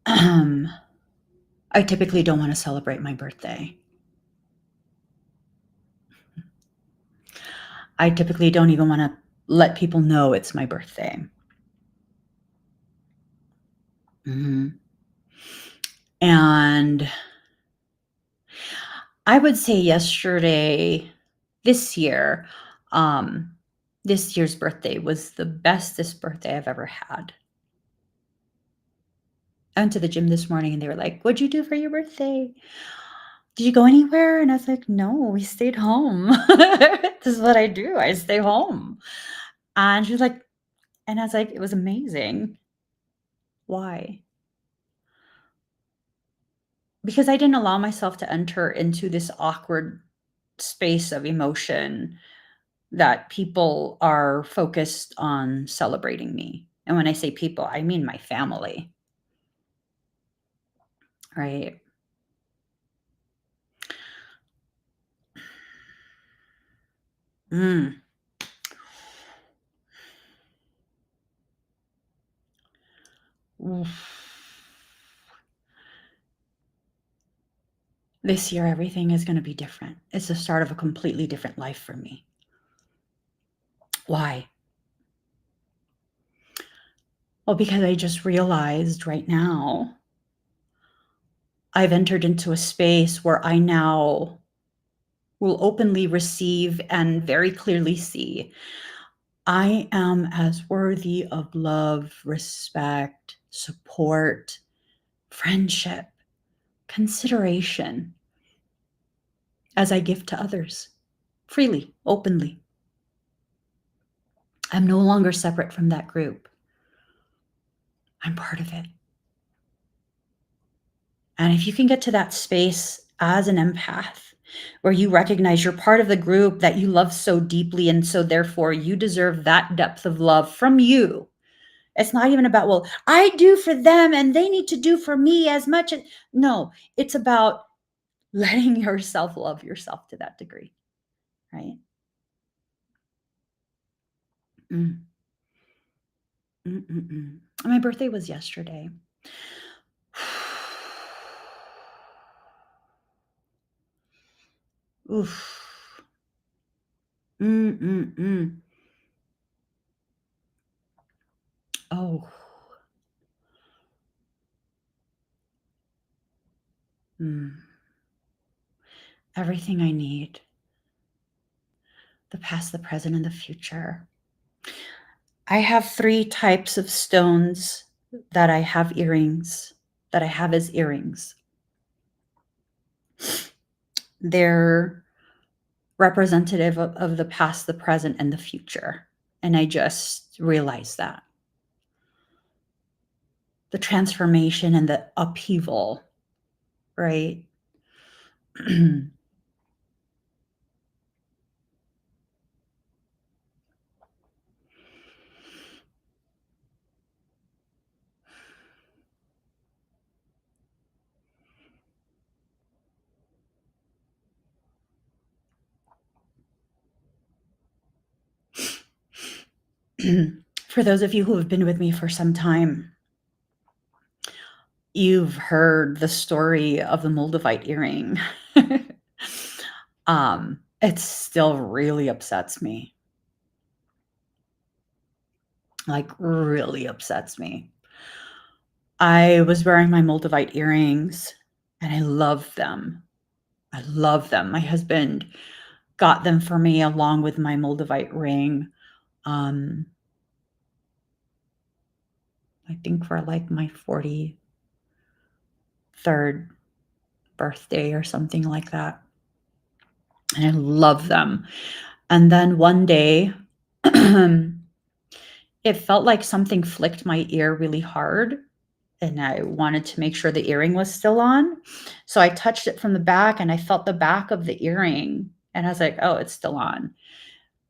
I typically don't want to celebrate my birthday. I typically don't even want to let people know it's my birthday. Mm-hmm. And I would say this year, um, this year's birthday was the bestest birthday I've ever had. I went to the gym this morning and they were like, "What'd you do for your birthday? Did you go anywhere?" And I was like, "No, we stayed home." This is what I do. I stay home. And she was like, and I was like, "It was amazing." Why? Because I didn't allow myself to enter into this awkward space of emotion that people are focused on celebrating me. And when I say people, I mean my family, right? Mm. Oof. This year, everything is going to be different. It's the start of a completely different life for me. Why? Well, because I just realized right now I've entered into a space where I now will openly receive and very clearly see I am as worthy of love, respect, support, friendship, consideration as I give to others freely, openly. I'm no longer separate from that group. I'm part of it. And if you can get to that space as an empath, where you recognize you're part of the group that you love so deeply, and so therefore you deserve that depth of love from you. It's not even about, well, I do for them and they need to do for me as much. No, it's about letting yourself love yourself to that degree, right? Mm. Mm-mm-mm. My birthday was yesterday. Oof. Mm-mm-mm. Oh. Mm. Everything I need. The past, the present, and the future. I have 3 types of stones that I have as earrings. They're representative of the past, the present, and the future. And I just realized that. The transformation and the upheaval, right? For those of you who have been with me for some time, you've heard the story of the Moldavite earring. It still really upsets me. Like, really upsets me. I was wearing my Moldavite earrings and I love them. I love them. My husband got them for me along with my Moldavite ring. I think for like my 43rd birthday or something like that. And I love them. And then one day, it felt like something flicked my ear really hard. And I wanted to make sure the earring was still on. So I touched it from the back and I felt the back of the earring. And I was like, oh, it's still on.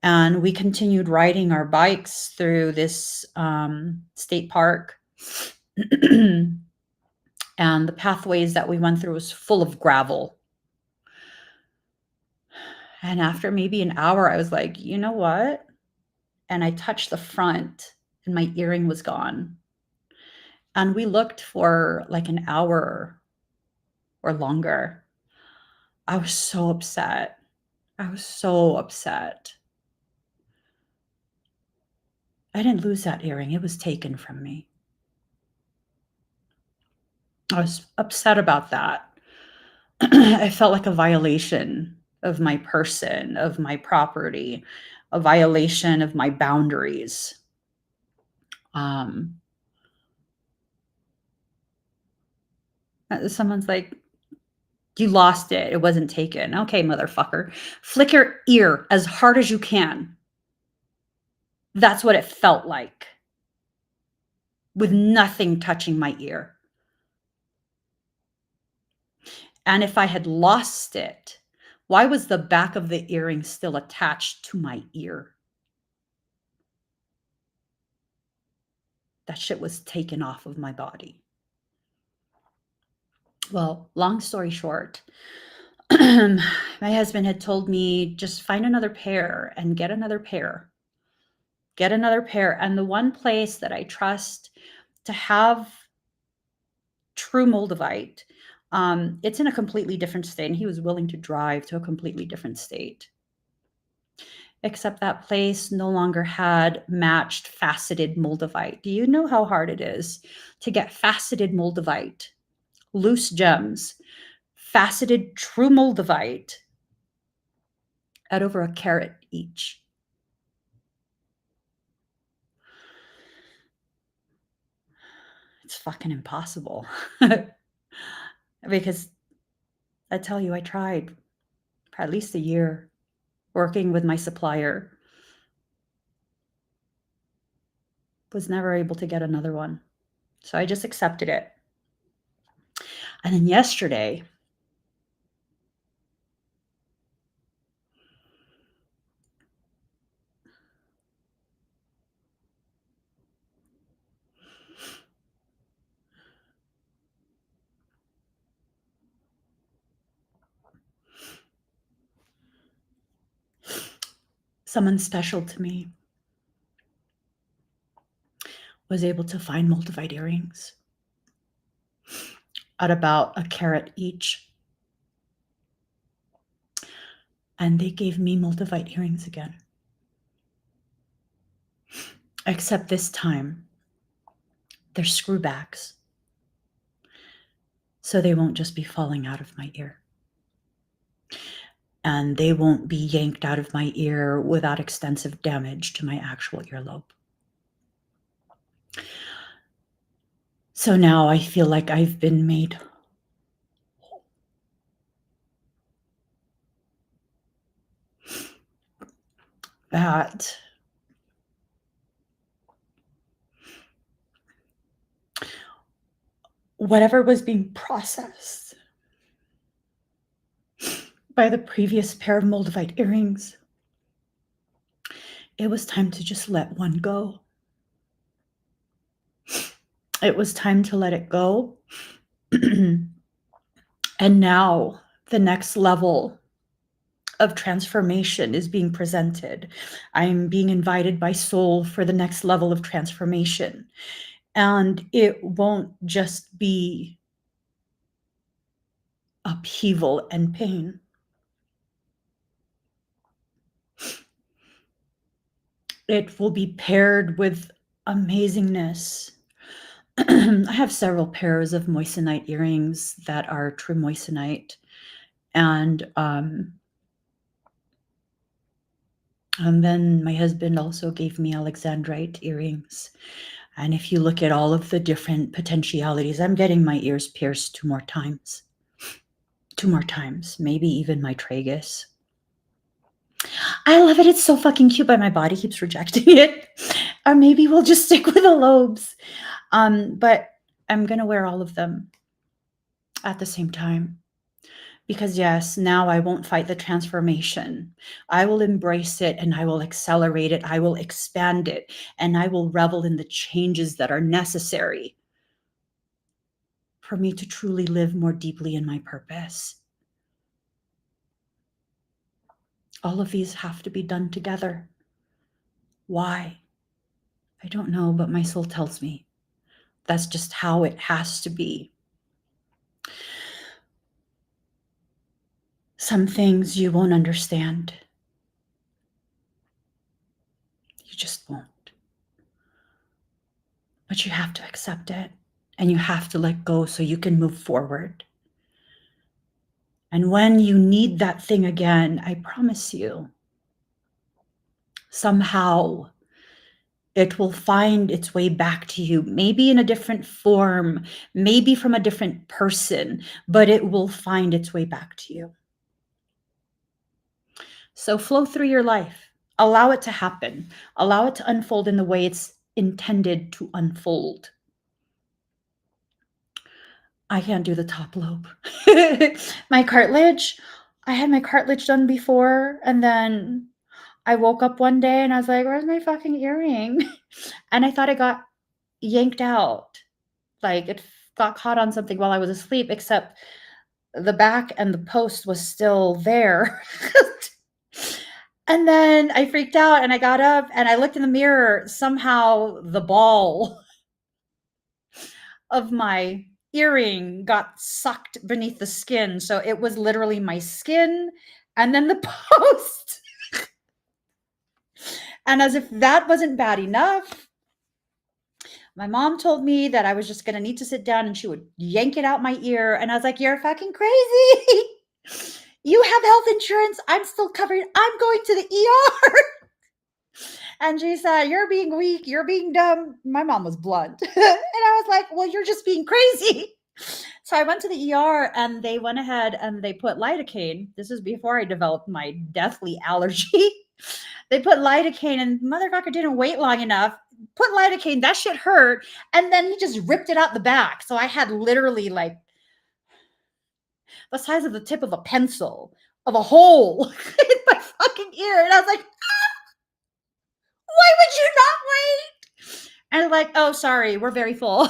And we continued riding our bikes through this state park. And the pathways that we went through was full of gravel. And after maybe an hour, I was like, you know what? And I touched the front and my earring was gone. And we looked for like an hour or longer. I was so upset. I was so upset. I didn't lose that earring. It was taken from me. I was upset about that. I felt like a violation of my person, of my property, a violation of my boundaries. Someone's like, you lost it. It wasn't taken. Okay, motherfucker. Flick your ear as hard as you can. That's what it felt like, with nothing touching my ear. And if I had lost it, why was the back of the earring still attached to my ear? That shit was taken off of my body. Well, long story short, my husband had told me, just find another pair and get another pair. Get another pair. And the one place that I trust to have true Moldavite, it's in a completely different state. And he was willing to drive to a completely different state. Except that place no longer had matched faceted Moldavite. Do you know how hard it is to get faceted Moldavite, loose gems, faceted true Moldavite at over $1 each? It's fucking impossible. Because I tell you, I tried for at least a year working with my supplier. Was never able to get another one. So I just accepted it. And then yesterday, someone special to me was able to find Moldavite earrings at about $1 each. And they gave me Moldavite earrings again. Except this time, they're screwbacks. So they won't just be falling out of my ear. And they won't be yanked out of my ear without extensive damage to my actual earlobe. So now I feel like I've been made that whatever was being processed by the previous pair of Moldavite earrings, it was time to just let one go. It was time to let it go. And now the next level of transformation is being presented. I'm being invited by soul for the next level of transformation. And it won't just be upheaval and pain. It will be paired with amazingness. I have several pairs of moissanite earrings that are true moissanite. And then my husband also gave me alexandrite earrings. And if you look at all of the different potentialities, I'm getting my ears pierced 2 more times. 2 more times, maybe even my tragus. I love it. It's so fucking cute, but my body keeps rejecting it. Or maybe we'll just stick with the lobes. But I'm going to wear all of them at the same time. Because yes, now I won't fight the transformation. I will embrace it and I will accelerate it. I will expand it and I will revel in the changes that are necessary for me to truly live more deeply in my purpose. All of these have to be done together. Why? I don't know, but my soul tells me that's just how it has to be. Some things you won't understand. You just won't. But you have to accept it and you have to let go so you can move forward. And when you need that thing again, I promise you, somehow it will find its way back to you, maybe in a different form, maybe from a different person, but it will find its way back to you. So flow through your life. Allow it to happen. Allow it to unfold in the way it's intended to unfold. I can't do the top lobe. My cartilage, I had my cartilage done before, and then I woke up one day and I was like, where's my fucking earring? And I thought it got yanked out. Like it got caught on something while I was asleep, except the back and the post was still there. And then I freaked out and I got up and I looked in the mirror. Somehow the ball of my earring got sucked beneath the skin. So it was literally my skin and then the post. And as if that wasn't bad enough, my mom told me that I was just going to need to sit down and she would yank it out my ear. And I was like, you're fucking crazy. You have health insurance. I'm still covered. I'm going to the ER. And she said, you're being weak. You're being dumb. My mom was blunt. And I was like, well, you're just being crazy. So I went to the ER and they went ahead and they put lidocaine. This is before I developed my deathly allergy. They put lidocaine and motherfucker didn't wait long enough. Put lidocaine, that shit hurt. And then he just ripped it out the back. So I had literally like the size of the tip of a pencil of a hole in my fucking ear. And I was like, why would you not wait? And they're like, oh, sorry, we're very full.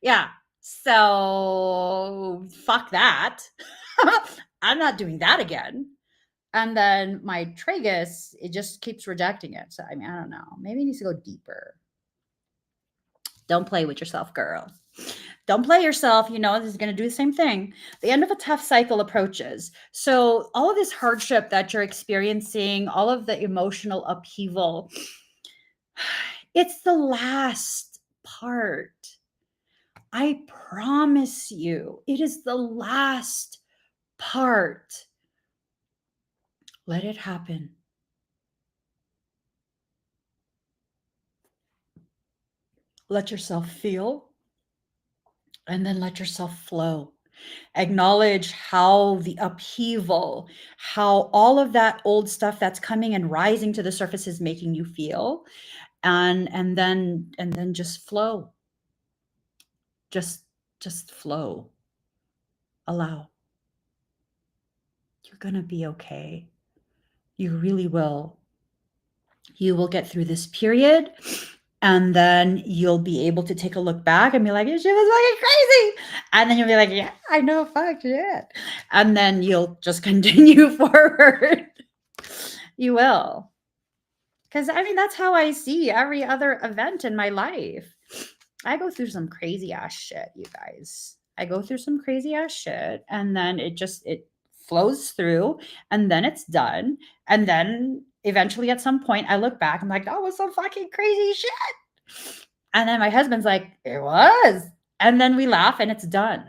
Yeah. So fuck that. I'm not doing that again. And then my tragus, it just keeps rejecting it. So I mean, I don't know. Maybe it needs to go deeper. Don't play with yourself, girl. Don't play yourself. You know, this is going to do the same thing. The end of a tough cycle approaches. So all of this hardship that you're experiencing, all of the emotional upheaval, it's the last part. I promise you, it is the last part. Let it happen. Let yourself feel, and then let yourself flow. Acknowledge how the upheaval, how all of that old stuff that's coming and rising to the surface is making you feel, and then just flow. Just flow. Allow. You're gonna be okay. You really will. You will get through this period And then you'll be able to take a look back and be like, "She was fucking crazy." And then you'll be like, "Yeah, I know, fuck shit." And then you'll just continue forward. You will. Because I mean, that's how I see every other event in my life. I go through some crazy ass shit, you guys. I go through some crazy ass shit, and then it flows through, and then it's done. And then eventually at some point I look back, I'm like, that was some fucking crazy shit. And then my husband's like, it was. And then we laugh and it's done.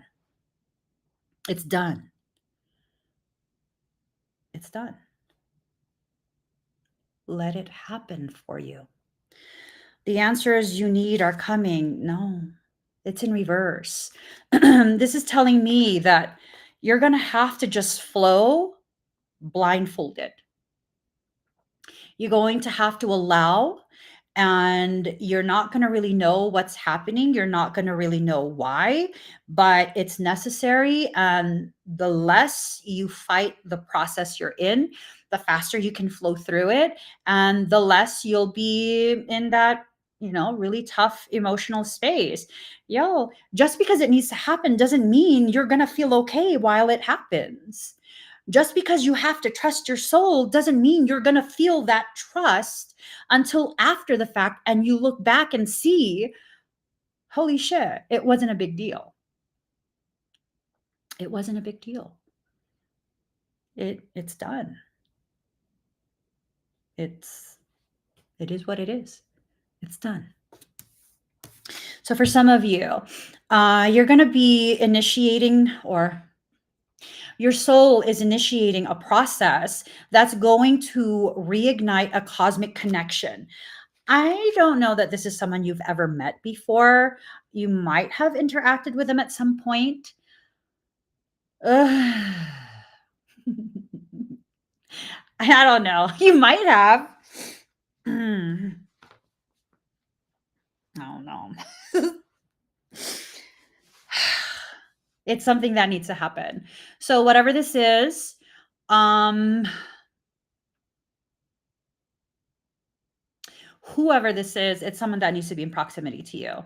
It's done. It's done. Let it happen for you. The answers you need are coming. No, it's in reverse. This is telling me that you're going to have to just flow blindfolded. You're going to have to allow, and you're not going to really know what's happening. You're not going to really know why, but it's necessary. And the less you fight the process you're in, the faster you can flow through it, and the less you'll be in that really tough emotional space. Just because it needs to happen doesn't mean you're going to feel okay while it happens. Just because you have to trust your soul doesn't mean you're going to feel that trust until after the fact and you look back and see, holy shit, it wasn't a big deal. It wasn't a big deal. It's done. It is what it is. It's done. So for some of you, you're going to be initiating, or your soul is initiating a process that's going to reignite a cosmic connection. I don't know that this is someone you've ever met before. You might have interacted with them at some point. Ugh. I don't know. You might have. I don't know. It's something that needs to happen. So whatever this is, whoever this is, it's someone that needs to be in proximity to you,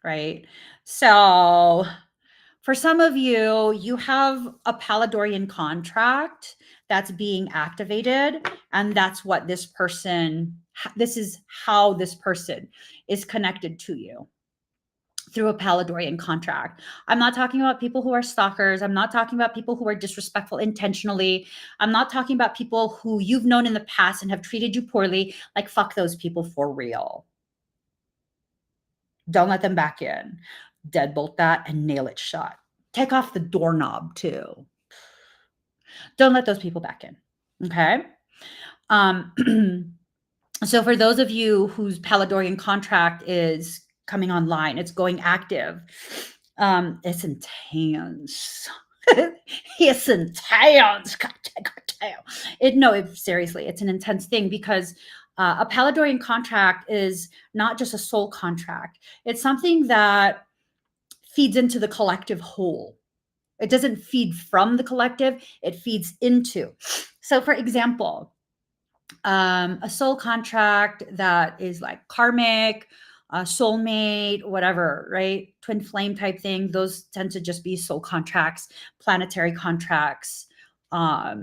right? So for some of you, you have a Palladorian contract that's being activated, and that's what this is how this person is connected to you, through a Palladorian contract. I'm not talking about people who are stalkers. I'm not talking about people who are disrespectful intentionally. I'm not talking about people who you've known in the past and have treated you poorly. Like, fuck those people for real. Don't let them back in. Deadbolt that and nail it shut. Take off the doorknob too. Don't let those people back in. Okay. So for those of you whose Palladorian contract is coming online, it's going active. It's intense. It's intense. Seriously, it's an intense thing, because a Palladorian contract is not just a soul contract. It's something that feeds into the collective whole. It doesn't feed from the collective, it feeds into. So for example, a soul contract that is like karmic, soulmate, whatever, right? Twin flame type thing. Those tend to just be soul contracts, planetary contracts, all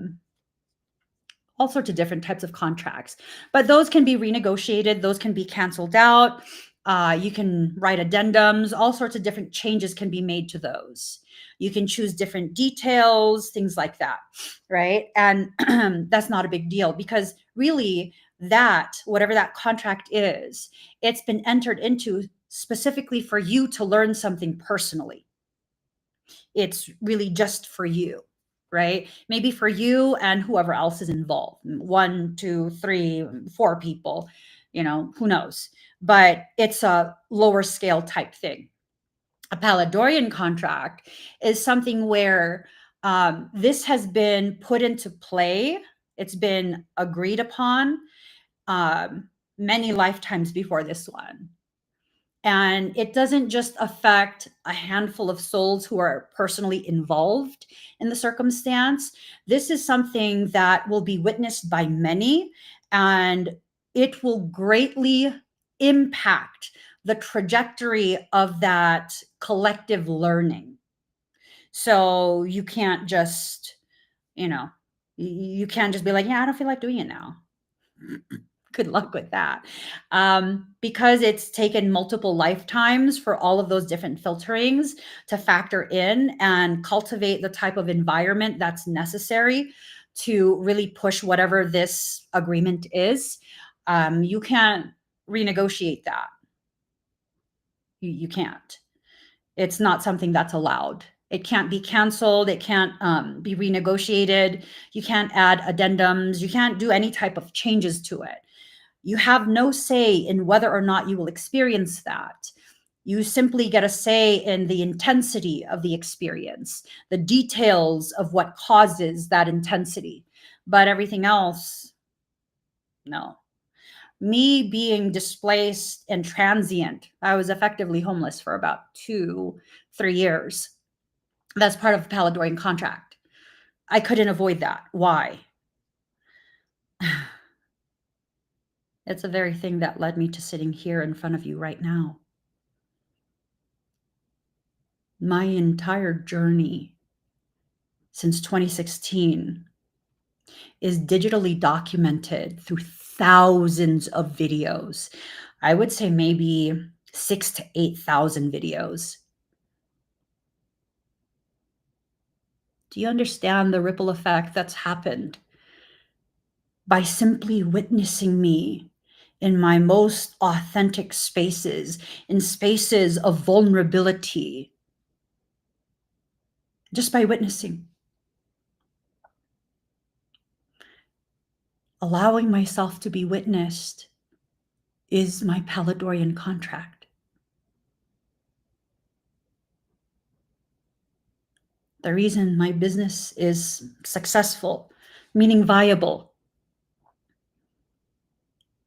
sorts of different types of contracts. But those can be renegotiated. Those can be canceled out. You can write addendums. All sorts of different changes can be made to those. You can choose different details, things like that, right? And that's not a big deal, because really whatever that contract is, it's been entered into specifically for you to learn something personally. It's really just for you, right? Maybe for you and whoever else is involved. 1, 2, 3, 4 people, who knows? But it's a lower scale type thing. A Palladorian contract is something where this has been put into play. It's been agreed upon many lifetimes before this one. And it doesn't just affect a handful of souls who are personally involved in the circumstance. This is something that will be witnessed by many, and it will greatly impact the trajectory of that collective learning. So you can't just, you can't just be like, yeah, I don't feel like doing it now. Good luck with that. Because it's taken multiple lifetimes for all of those different filterings to factor in and cultivate the type of environment that's necessary to really push whatever this agreement is. You can't renegotiate that. You can't. It's not something that's allowed. It can't be canceled. It can't be renegotiated. You can't add addendums. You can't do any type of changes to it. You have no say in whether or not you will experience that. You simply get a say in the intensity of the experience, the details of what causes that intensity. But everything else, no. Me being displaced and transient, I was effectively homeless for about 2-3 years. That's part of the Paladorian contract. I couldn't avoid that. Why? It's the very thing that led me to sitting here in front of you right now. My entire journey since 2016 is digitally documented through thousands of videos. I would say maybe 6,000 to 8,000 videos. Do you understand the ripple effect that's happened by simply witnessing me in my most authentic spaces, in spaces of vulnerability, just by witnessing? Allowing myself to be witnessed is my Paladorian contract. The reason my business is successful, meaning viable,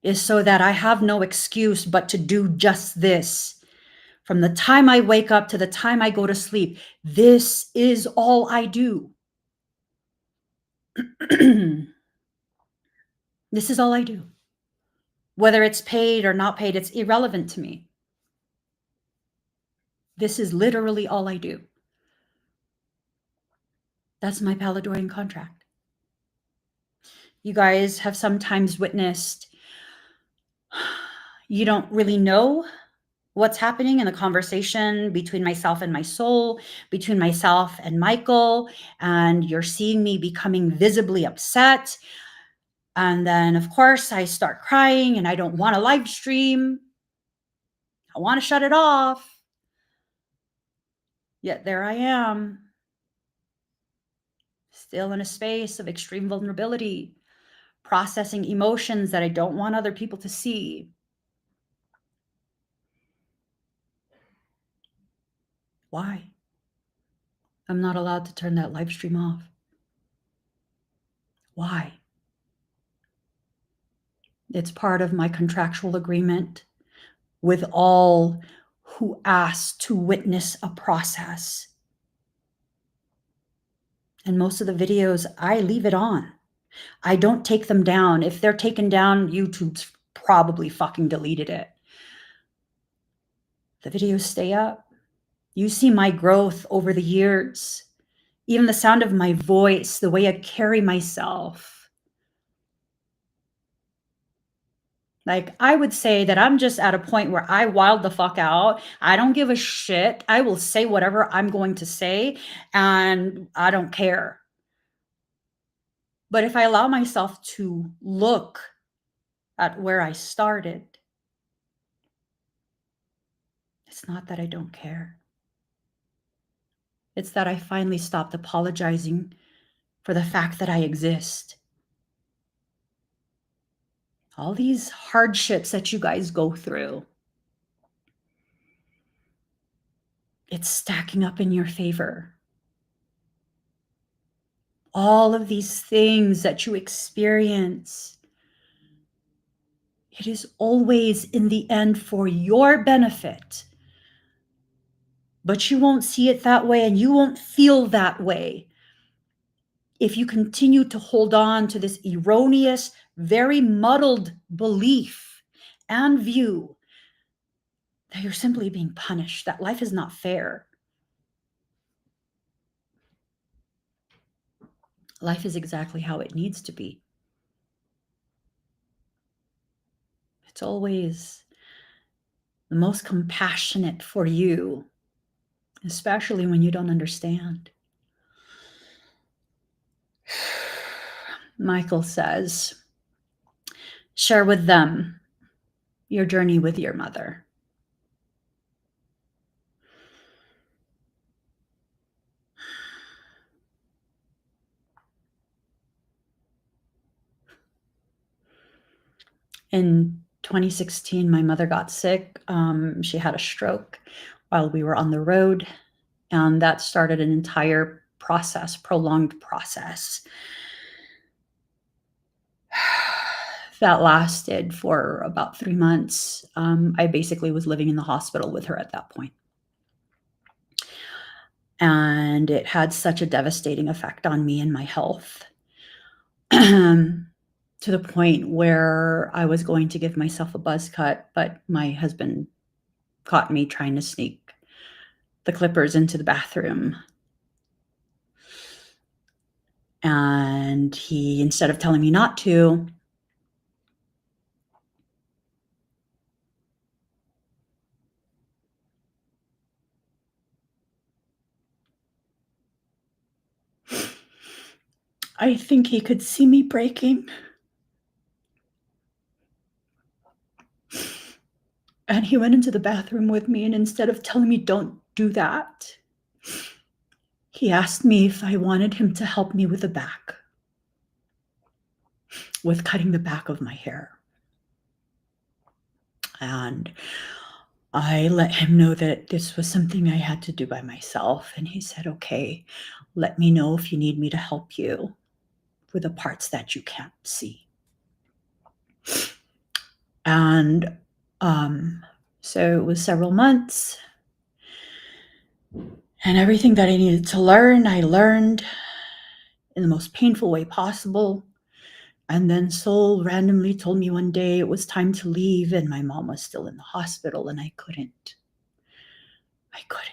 is so that I have no excuse but to do just this. From the time I wake up to the time I go to sleep, this is all I do. This is all I do. Whether it's paid or not paid, it's irrelevant to me. This is literally all I do. That's my Paladorian contract. You guys have sometimes witnessed, you don't really know what's happening in the conversation between myself and my soul, between myself and Michael, and you're seeing me becoming visibly upset. And then, of course, I start crying and I don't want to live stream. I want to shut it off. Yet there I am, still in a space of extreme vulnerability, processing emotions that I don't want other people to see. Why? I'm not allowed to turn that live stream off. Why? It's part of my contractual agreement with all who ask to witness a process. And most of the videos, I leave it on. I don't take them down. If they're taken down, YouTube's probably fucking deleted it. The videos stay up. You see my growth over the years, even the sound of my voice, the way I carry myself. Like, I would say that I'm just at a point where I wild the fuck out. I don't give a shit. I will say whatever I'm going to say, and I don't care. But if I allow myself to look at where I started, it's not that I don't care. It's that I finally stopped apologizing for the fact that I exist. All these hardships that you guys go through, it's stacking up in your favor. All of these things that you experience, it is always in the end for your benefit. But you won't see it that way, and you won't feel that way if you continue to hold on to this erroneous, very muddled belief and view that you're simply being punished, that life is not fair. Life is exactly how it needs to be. It's always the most compassionate for you, especially when you don't understand. Michael says, share with them your journey with your mother. In 2016, my mother got sick. She had a stroke while we were on the road, and that started an entire process, prolonged process that lasted for about 3 months. I basically was living in the hospital with her at that point. And it had such a devastating effect on me and my health, to the point where I was going to give myself a buzz cut, but my husband caught me trying to sneak the clippers into the bathroom. And he, instead of telling me not to, I think he could see me breaking. And he went into the bathroom with me, and instead of telling me, don't do that, he asked me if I wanted him to help me with the back, with cutting the back of my hair. And I let him know that this was something I had to do by myself. And he said, okay, let me know if you need me to help you with the parts that you can't see. And so it was several months. And everything that I needed to learn, I learned in the most painful way possible. And then Soul randomly told me one day it was time to leave, and my mom was still in the hospital, and I couldn't. I couldn't.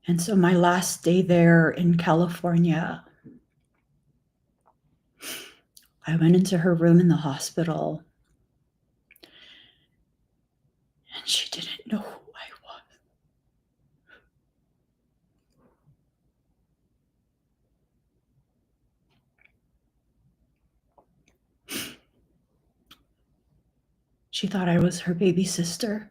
And so my last day there in California, I went into her room in the hospital, and she didn't know who I was. She thought I was her baby sister.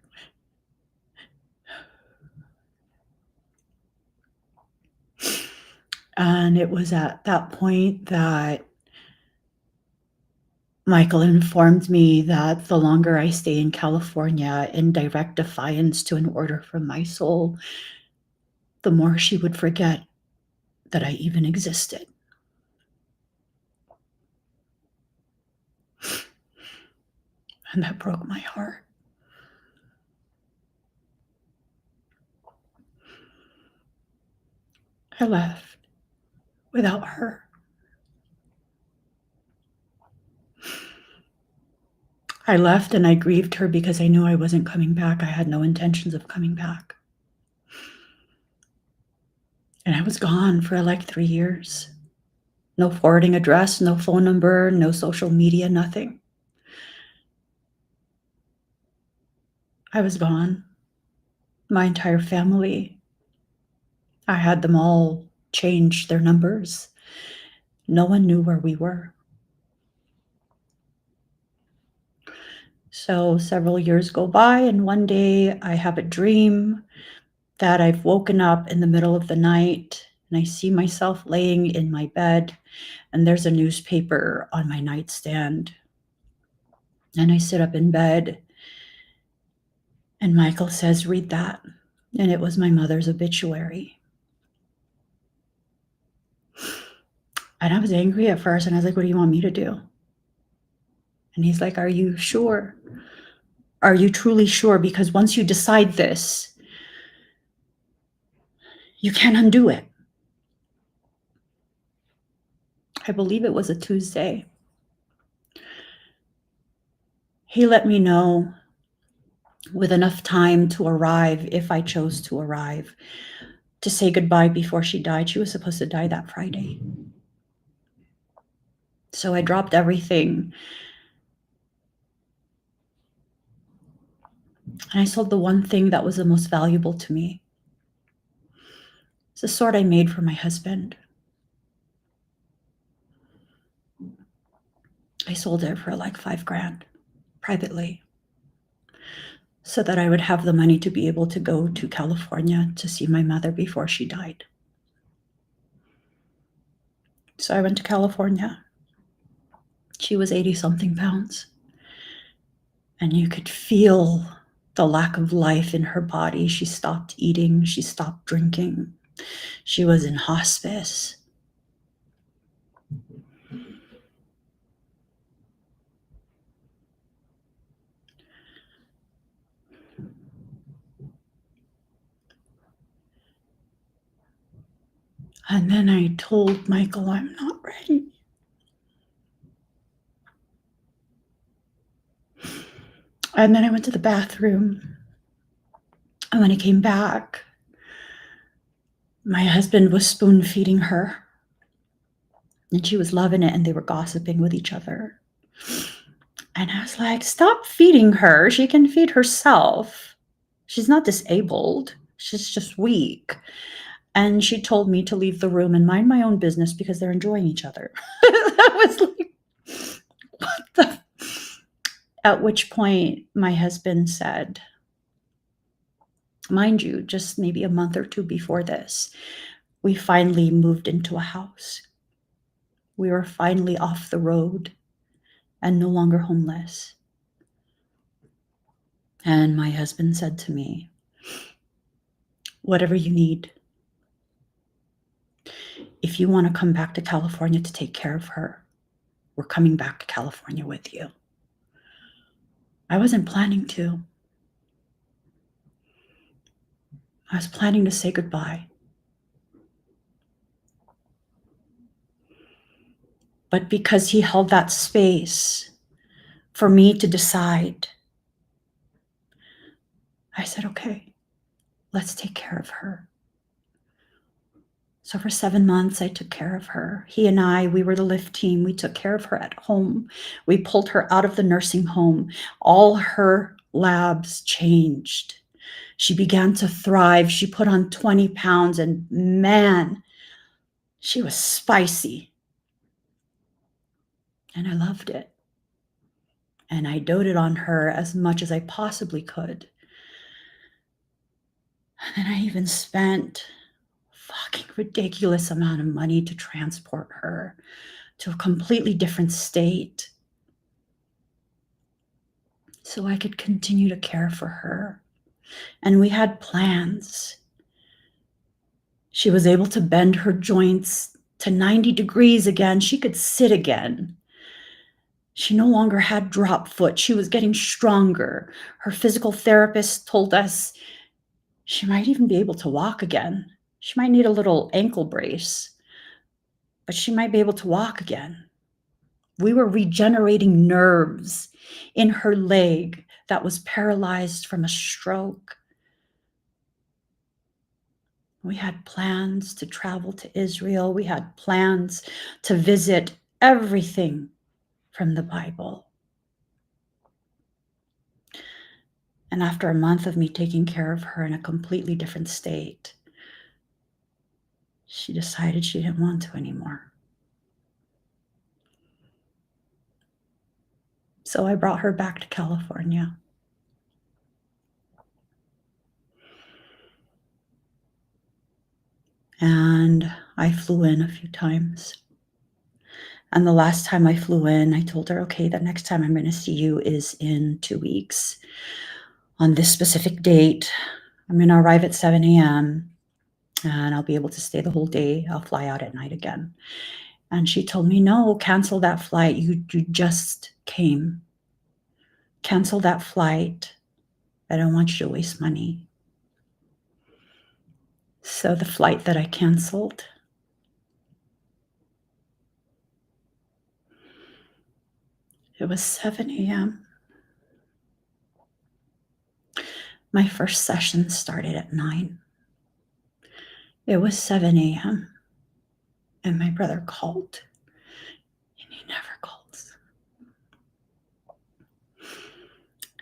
And it was at that point that Michael informed me that the longer I stay in California in direct defiance to an order from my soul, the more she would forget that I even existed. And that broke my heart. I left without her. I left and I grieved her because I knew I wasn't coming back. I had no intentions of coming back. And I was gone for like 3 years. No forwarding address, no phone number, no social media, nothing. I was gone. My entire family, I had them all change their numbers. No one knew where we were. So several years go by, and one day I have a dream that I've woken up in the middle of the night, and I see myself laying in my bed, and there's a newspaper on my nightstand. And I sit up in bed, and Michael says, read that. And it was my mother's obituary. And I was angry at first, and I was like, what do you want me to do? And he's like, are you sure? Are you truly sure? Because once you decide this, you can't undo it. I believe it was a Tuesday. He let me know with enough time to arrive, if I chose to arrive, to say goodbye before she died. She was supposed to die that Friday. So I dropped everything and I sold the one thing that was the most valuable to me. It's a sword I made for my husband. I sold it for like $5,000 privately so that I would have the money to be able to go to California to see my mother before she died. So I went to California. She was 80 something pounds. And you could feel the lack of life in her body. She stopped eating. She stopped drinking. She was in hospice. And then I told Michael, I'm not ready. And then I went to the bathroom. And when I came back, my husband was spoon feeding her. And she was loving it, and they were gossiping with each other. And I was like, stop feeding her. She can feed herself. She's not disabled. She's just weak. And she told me to leave the room and mind my own business because they're enjoying each other. That was like, what the? At which point my husband said, mind you, just maybe a month or two before this, we finally moved into a house. We were finally off the road and no longer homeless. And my husband said to me, whatever you need, if you want to come back to California to take care of her, we're coming back to California with you. I wasn't planning to. I was planning to say goodbye. But because he held that space for me to decide, I said, okay, let's take care of her. So for 7 months, I took care of her. He and I, we were the lift team. We took care of her at home. We pulled her out of the nursing home. All her labs changed. She began to thrive. She put on 20 pounds and man, she was spicy. And I loved it. And I doted on her as much as I possibly could. And I even spent fucking ridiculous amount of money to transport her to a completely different state so I could continue to care for her. And we had plans. She was able to bend her joints to 90 degrees again. She could sit again. She no longer had drop foot. She was getting stronger. Her physical therapist told us she might even be able to walk again. She might need a little ankle brace, but she might be able to walk again. We were regenerating nerves in her leg that was paralyzed from a stroke. We had plans to travel to Israel. We had plans to visit everything from the Bible. And after a month of me taking care of her in a completely different state, she decided she didn't want to anymore. So I brought her back to California. And I flew in a few times. And the last time I flew in, I told her, okay, the next time I'm going to see you is in 2 weeks. On this specific date, I'm going to arrive at 7 a.m. and I'll be able to stay the whole day. I'll fly out at night again. And she told me, no, cancel that flight. You just came. Cancel that flight. I don't want you to waste money. So the flight that I canceled, It was 7 a.m. My first session started at 9. It was 7 a.m. and my brother called, and he never calls.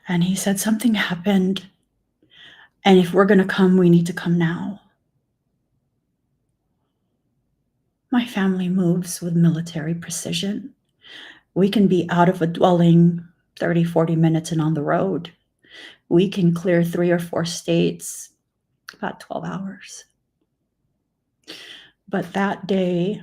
And he said something happened, and if we're going to come, we need to come now. My family moves with military precision. We can be out of a dwelling 30, 40 minutes and on the road. We can clear 3 or 4 states about 12 hours. But that day,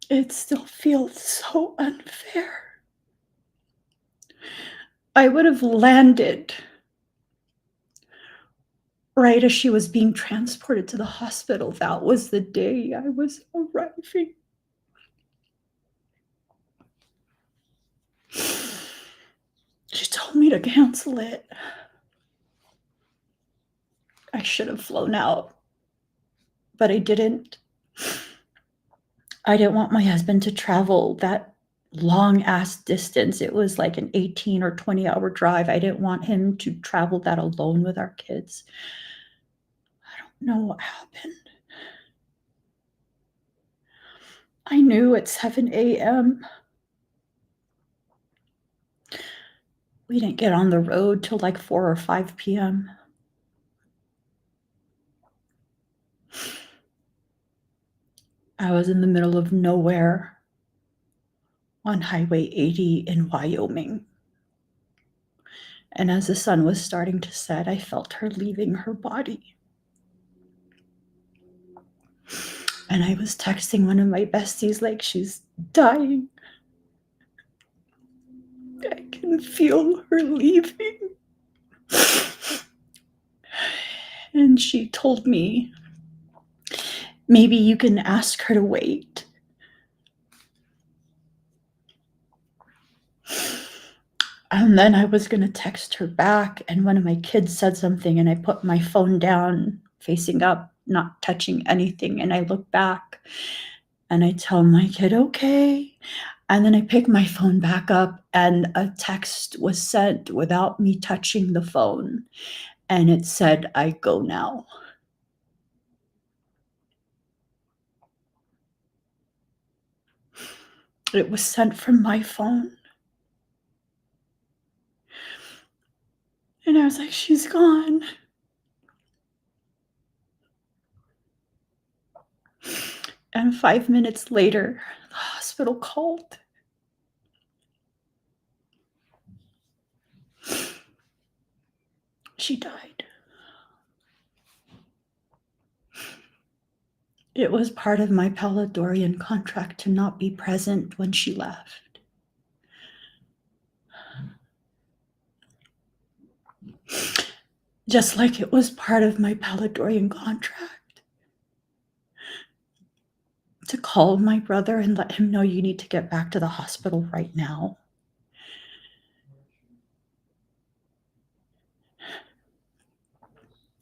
it still feels so unfair. I would have landed right as she was being transported to the hospital. That was the day I was arriving. She told me to cancel it. I should have flown out, but I didn't. I didn't want my husband to travel that long ass distance. It was like an 18 or 20-hour drive. I didn't want him to travel that alone with our kids. I don't know what happened. I knew at 7 a.m. we didn't get on the road till like 4 or 5 p.m. I was in the middle of nowhere on Highway 80 in Wyoming. And as the sun was starting to set, I felt her leaving her body. And I was texting one of my besties like, she's dying. I can feel her leaving. And she told me, maybe you can ask her to wait. And then I was going to text her back, and one of my kids said something, and I put my phone down, facing up, not touching anything. And I look back, and I tell my kid, okay. And then I pick my phone back up, and a text was sent without me touching the phone. And it said, I go now. It was sent from my phone. And I was like, she's gone. And 5 minutes later, the hospital called. She died. It was part of my Palladorian contract to not be present when she left. Just like it was part of my Palladorian contract to call my brother and let him know, you need to get back to the hospital right now.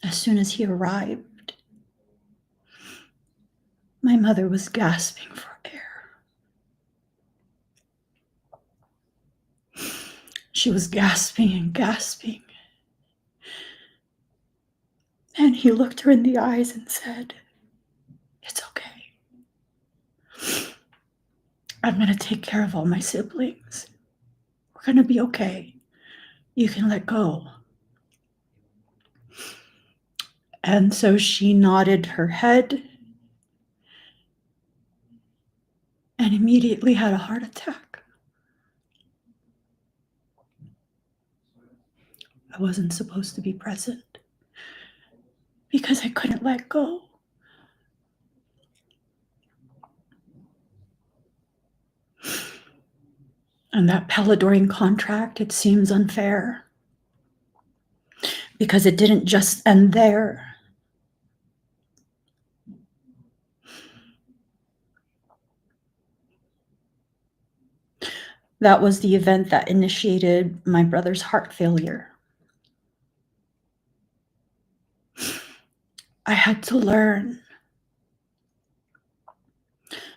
As soon as he arrived, my mother was gasping for air. She was gasping and gasping. And he looked her in the eyes and said, it's okay. I'm going to take care of all my siblings. We're going to be okay. You can let go. And so she nodded her head and immediately had a heart attack. I wasn't supposed to be present because I couldn't let go. And that Palladorian contract, it seems unfair because it didn't just end there. That was the event that initiated my brother's heart failure. I had to learn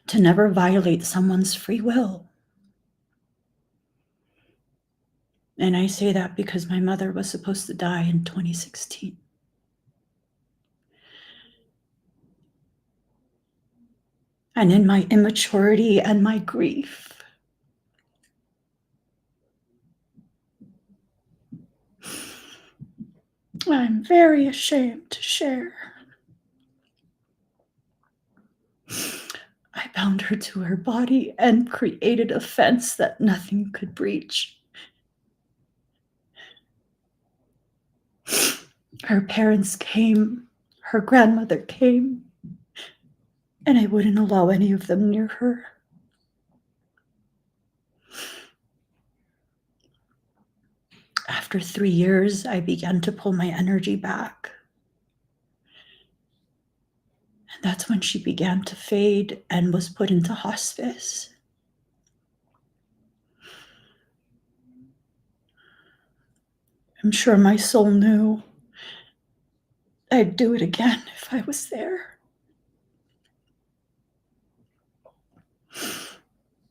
to never violate someone's free will. And I say that because my mother was supposed to die in 2016. And in my immaturity and my grief, I'm very ashamed to share. I bound her to her body and created a fence that nothing could breach. Her parents came, her grandmother came, and I wouldn't allow any of them near her. After 3 years, I began to pull my energy back. And that's when she began to fade and was put into hospice. I'm sure my soul knew I'd do it again if I was there.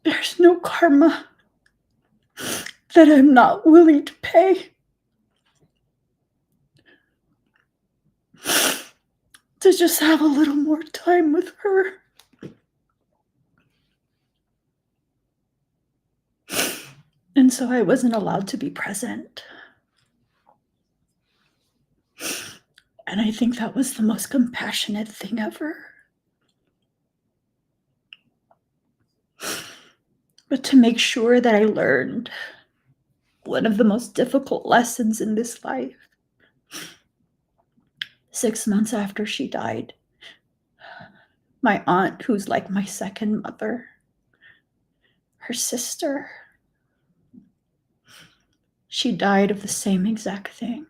There's no karma that I'm not willing to pay to just have a little more time with her. And so I wasn't allowed to be present. And I think that was the most compassionate thing ever. But to make sure that I learned one of the most difficult lessons in this life, 6 months after she died, my aunt, who's like my second mother, her sister, she died of the same exact thing.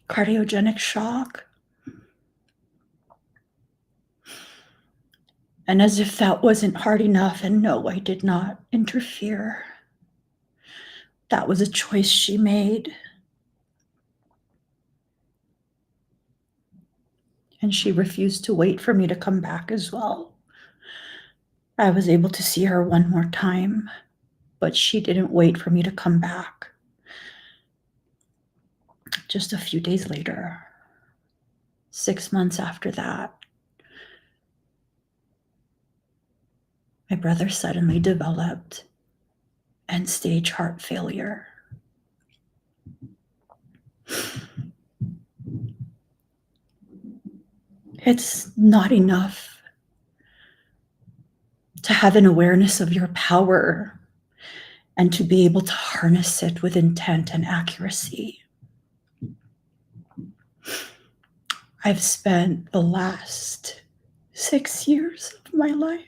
Cardiogenic shock. And as if that wasn't hard enough, and no, I did not interfere. That was a choice she made. And she refused to wait for me to come back as well. I was able to see her one more time, but she didn't wait for me to come back. Just a few days later, 6 months after that, my brother suddenly developed end-stage heart failure. It's not enough to have an awareness of your power and to be able to harness it with intent and accuracy. I've spent the last 6 years of my life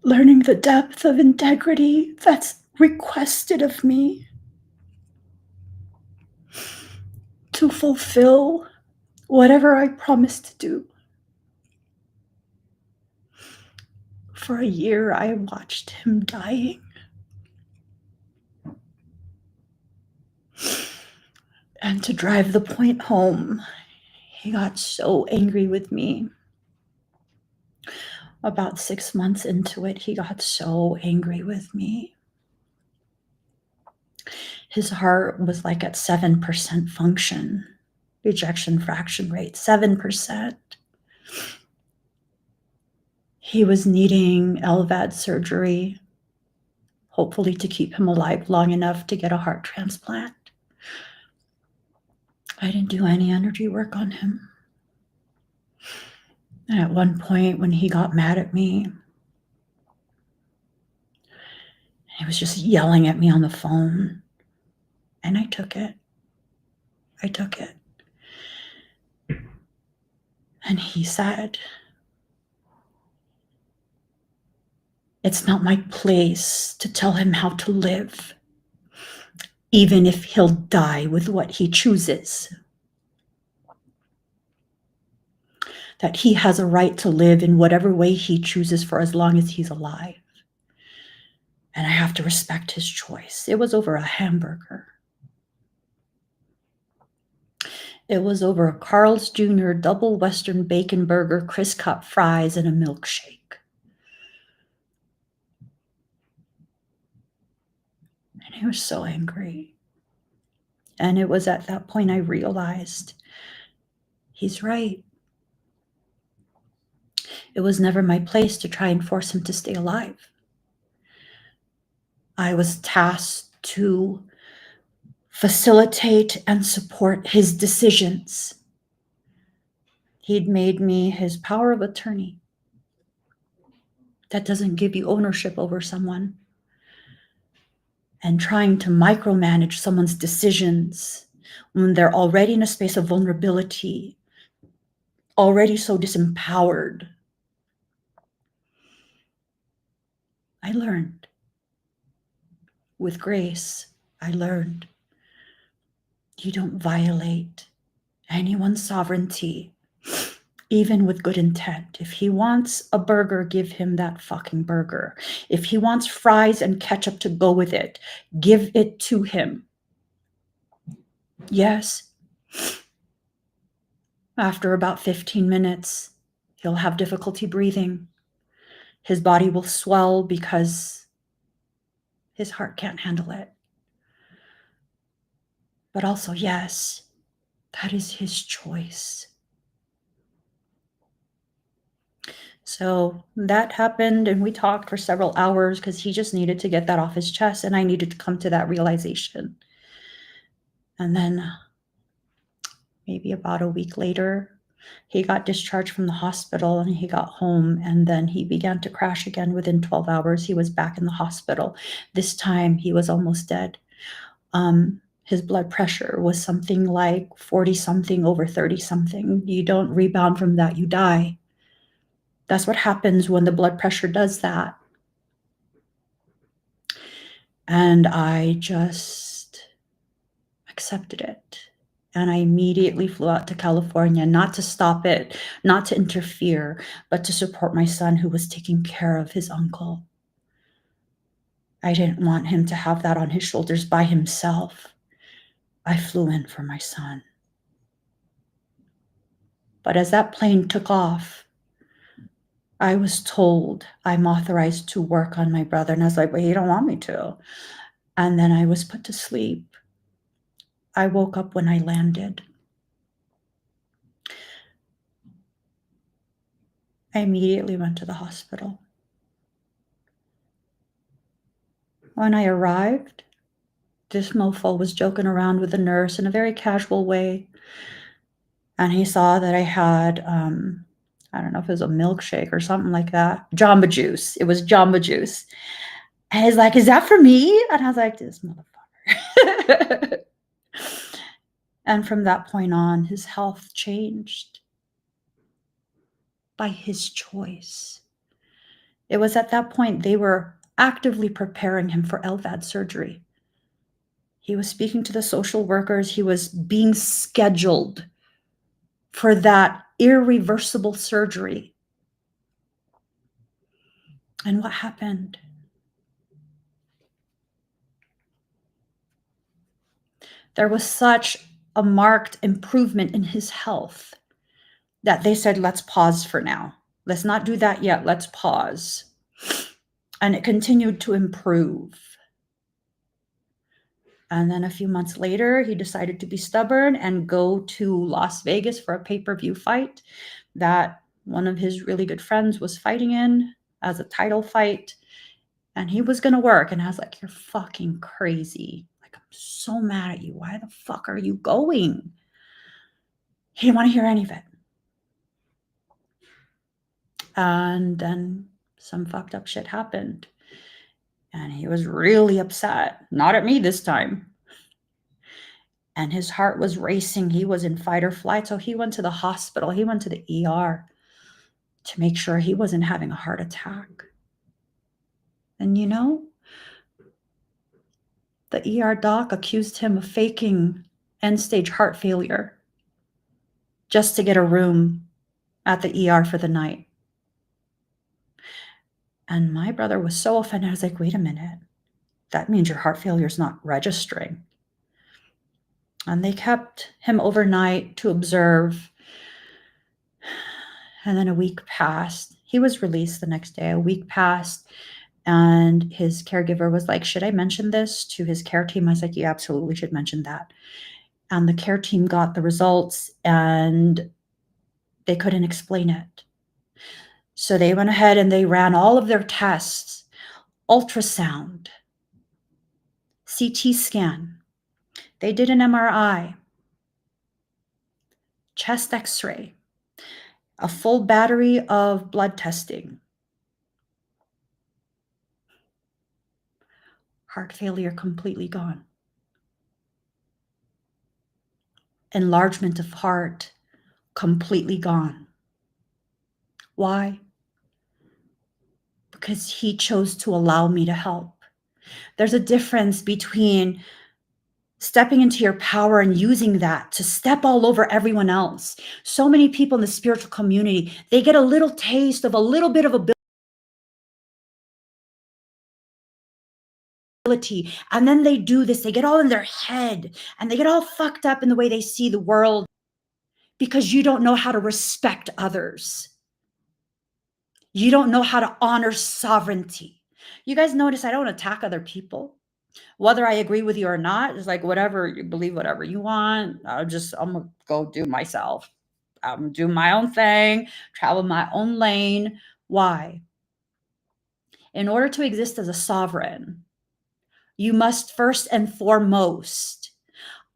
learning the depth of integrity that's requested of me to fulfill whatever I promised to do. For a year, I watched him dying. And to drive the point home, he got so angry with me. About 6 months into it, he got so angry with me. His heart was like at 7% function, ejection fraction rate, 7%. He was needing LVAD surgery, hopefully to keep him alive long enough to get a heart transplant. I didn't do any energy work on him. And at one point, when he got mad at me, he was just yelling at me on the phone. And I took it. And he said, "It's not my place to tell him how to live, even if he'll die with what he chooses. That he has a right to live in whatever way he chooses for as long as he's alive. And I have to respect his choice. It was over a hamburger. It was over a Carl's Jr. double Western bacon burger, crisp cut fries, and a milkshake. And he was so angry. And it was at that point I realized he's right. It was never my place to try and force him to stay alive. I was tasked to facilitate and support his decisions. He'd made me his power of attorney. That doesn't give you ownership over someone. And trying to micromanage someone's decisions when they're already in a space of vulnerability, already so disempowered. I learned. With grace, I learned. You don't violate anyone's sovereignty, even with good intent. If he wants a burger, give him that fucking burger. If he wants fries and ketchup to go with it, give it to him. Yes. After about 15 minutes, he'll have difficulty breathing. His body will swell because his heart can't handle it. But also, yes, that is his choice. So that happened, and we talked for several hours because he just needed to get that off his chest, and I needed to come to that realization. And then maybe about a week later, he got discharged from the hospital and he got home, and then he began to crash again. Within 12 hours, he was back in the hospital. This time he was almost dead. His blood pressure was something like 40 something over 30 something. You don't rebound from that, you die. That's what happens when the blood pressure does that. And I just accepted it. And I immediately flew out to California, not to stop it, not to interfere, but to support my son who was taking care of his uncle. I didn't want him to have that on his shoulders by himself. I flew in for my son. But as that plane took off, I was told I'm authorized to work on my brother. And I was like, well, you don't want me to. And then I was put to sleep. I woke up when I landed. I immediately went to the hospital. When I arrived, this mofo was joking around with the nurse in a very casual way. And he saw that I had, I don't know if it was a milkshake or something like that. Jamba Juice. It was Jamba Juice. And he's like, is that for me? And I was like, this motherfucker. And from that point on, his health changed by his choice. It was at that point they were actively preparing him for LVAD surgery. He was speaking to the social workers. He was being scheduled for that irreversible surgery. And what happened? There was such a marked improvement in his health that they said, let's pause for now. Let's not do that yet. Let's pause. And it continued to improve. And then a few months later, he decided to be stubborn and go to Las Vegas for a pay-per-view fight that one of his really good friends was fighting in as a title fight. And he was going to work. And I was like, you're fucking crazy. Like, I'm so mad at you. Why the fuck are you going? He didn't want to hear any of it. And then some fucked up shit happened. And he was really upset. Not at me this time. And his heart was racing. He was in fight or flight. So he went to the hospital. He went to the ER to make sure he wasn't having a heart attack. And you know, the ER doc accused him of faking end-stage heart failure just to get a room at the ER for the night. And my brother was so offended. I was like, wait a minute. That means your heart failure is not registering. And they kept him overnight to observe. And then a week passed. He was released the next day. A week passed. And his caregiver was like, should I mention this to his care team? I was like, you absolutely should mention that. And the care team got the results and they couldn't explain it. So they went ahead and they ran all of their tests, ultrasound, CT scan. They did an MRI, chest x-ray, a full battery of blood testing. Heart failure completely gone. Enlargement of heart completely gone. Why? Because he chose to allow me to help. There's a difference between stepping into your power and using that to step all over everyone else. So many people in the spiritual community, they get a little taste of a little bit of ability, and then they do this. They get all in their head and they get all fucked up in the way they see the world because you don't know how to respect others. You don't know how to honor sovereignty. You guys notice I don't attack other people. Whether I agree with you or not, it's like whatever you believe, whatever you want. I'm gonna go do myself. I'm do my own thing, travel my own lane. Why? In order to exist as a sovereign, you must first and foremost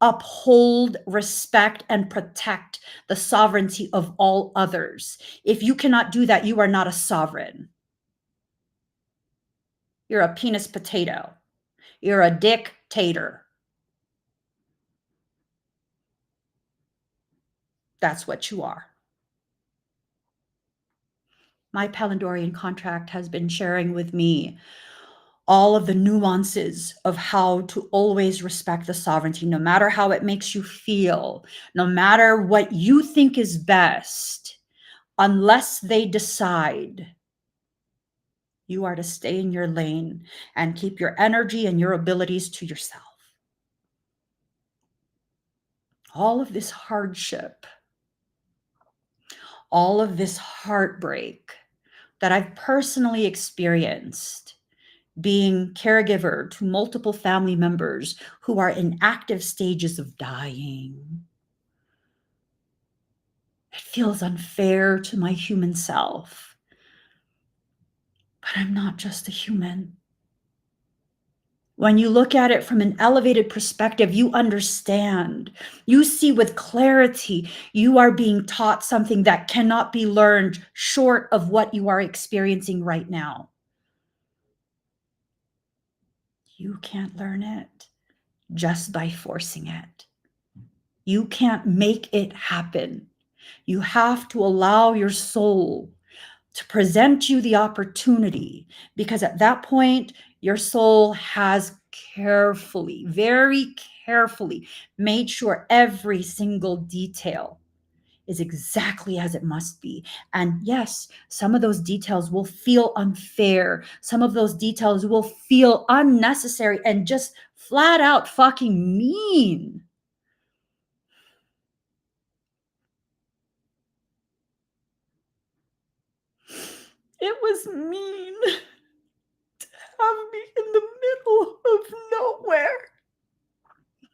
uphold, respect, and protect the sovereignty of all others. If you cannot do that, you are not a sovereign. You're a penis potato. You're a dictator. That's what you are. My Palindorian contract has been sharing with me all of the nuances of how to always respect the sovereignty, no matter how it makes you feel, no matter what you think is best, unless they decide. You are to stay in your lane and keep your energy and your abilities to yourself. All of this hardship, all of this heartbreak that I've personally experienced being caregiver to multiple family members who are in active stages of dying. It feels unfair to my human self. But I'm not just a human. When you look at it from an elevated perspective, you understand. You see with clarity, you are being taught something that cannot be learned short of what you are experiencing right now. You can't learn it just by forcing it. You can't make it happen. You have to allow your soul to present you the opportunity, because at that point, your soul has carefully, very carefully made sure every single detail is exactly as it must be. And yes, some of those details will feel unfair. Some of those details will feel unnecessary and just flat out fucking mean. It was mean to have me in the middle of nowhere.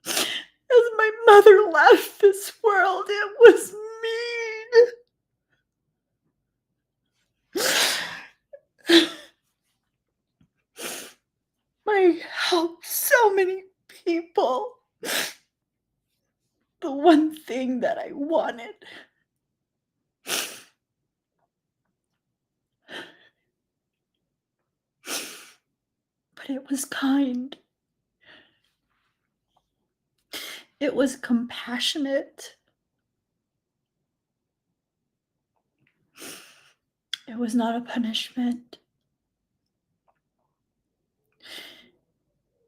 As my mother left this world, it was mean. I helped so many people. The one thing that I wanted. But it was kind. It was compassionate. It was not a punishment.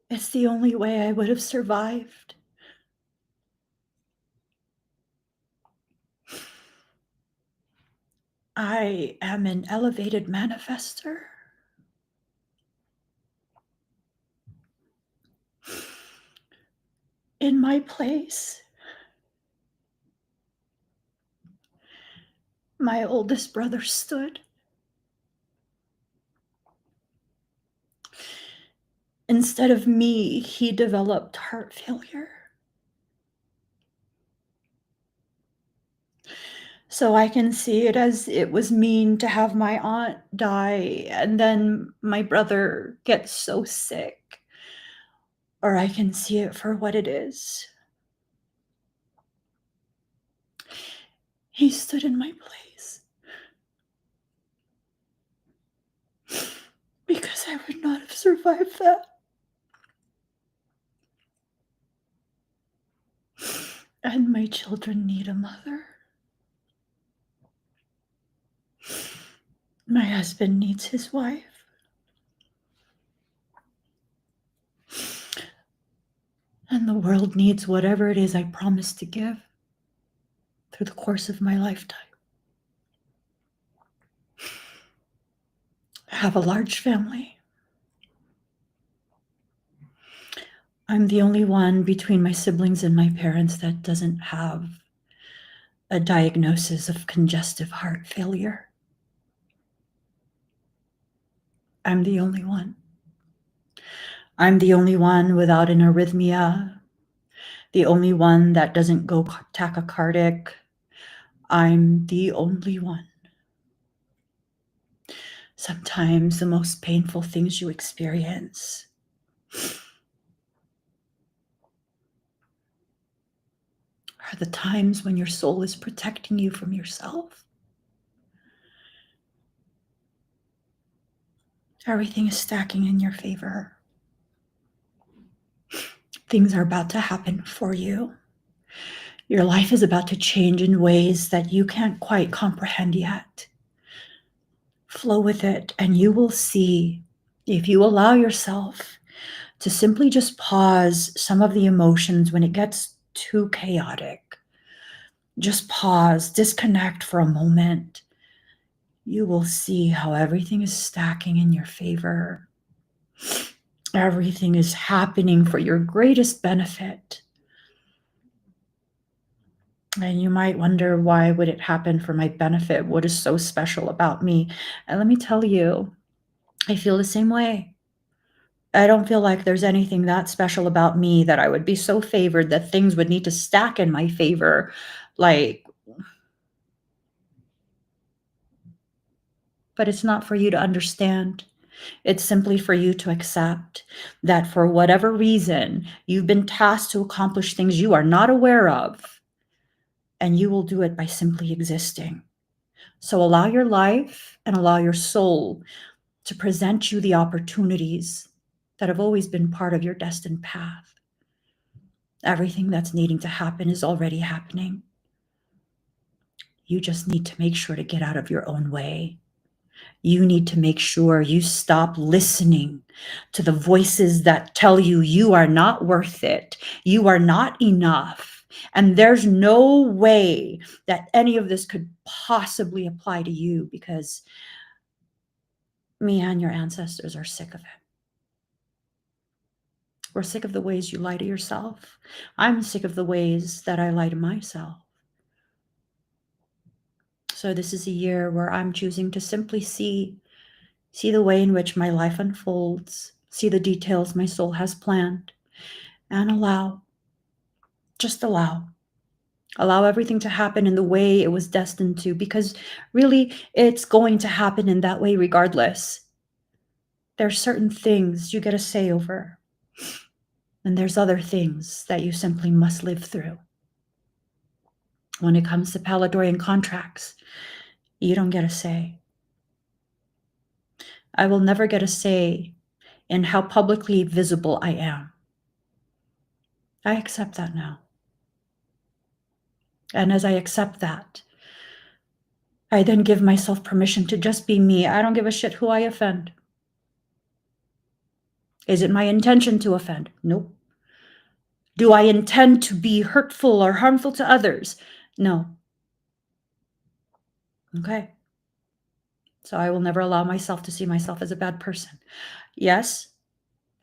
It's the only way I would have survived. I am an elevated manifester. in my place, my oldest brother stood. Instead of me, he developed heart failure. So I can see it as it was mean to have my aunt die and then my brother get so sick. Or I can see it for what it is. He stood in my place because I would not have survived that. And my children need a mother. My husband needs his wife. And the world needs whatever it is I promised to give through the course of my lifetime. I have a large family. I'm the only one between my siblings and my parents that doesn't have a diagnosis of congestive heart failure. I'm the only one. I'm the only one without an arrhythmia, the only one that doesn't go tachycardic. I'm the only one. Sometimes the most painful things you experience are the times when your soul is protecting you from yourself. Everything is stacking in your favor. Things are about to happen for you. Your life is about to change in ways that you can't quite comprehend yet. Flow with it, and you will see, if you allow yourself to simply just pause some of the emotions when it gets too chaotic. Just pause, disconnect for a moment. You will see how everything is stacking in your favor. Everything is happening for your greatest benefit. And you might wonder, why would it happen for my benefit? What is so special about me? And let me tell you, I feel the same way. I don't feel like there's anything that special about me that I would be so favored that things would need to stack in my favor. Like, but it's not for you to understand. It's simply for you to accept that for whatever reason, you've been tasked to accomplish things you are not aware of, and you will do it by simply existing. So allow your life and allow your soul to present you the opportunities that have always been part of your destined path. Everything that's needing to happen is already happening. You just need to make sure to get out of your own way. You need to make sure you stop listening to the voices that tell you you are not worth it, you are not enough, and there's no way that any of this could possibly apply to you, because me and your ancestors are sick of it. We're sick of the ways you lie to yourself. I'm sick of the ways that I lie to myself. So this is a year where I'm choosing to simply see the way in which my life unfolds, see the details my soul has planned, and just allow everything to happen in the way it was destined to, because really it's going to happen in that way regardless. There's certain things you get a say over, and there's other things that you simply must live through. When it comes to Palladorian contracts, you don't get a say. I will never get a say in how publicly visible I am. I accept that now. And as I accept that, I then give myself permission to just be me. I don't give a shit who I offend. Is it my intention to offend? Nope. Do I intend to be hurtful or harmful to others? No. Okay. So I will never allow myself to see myself as a bad person. Yes,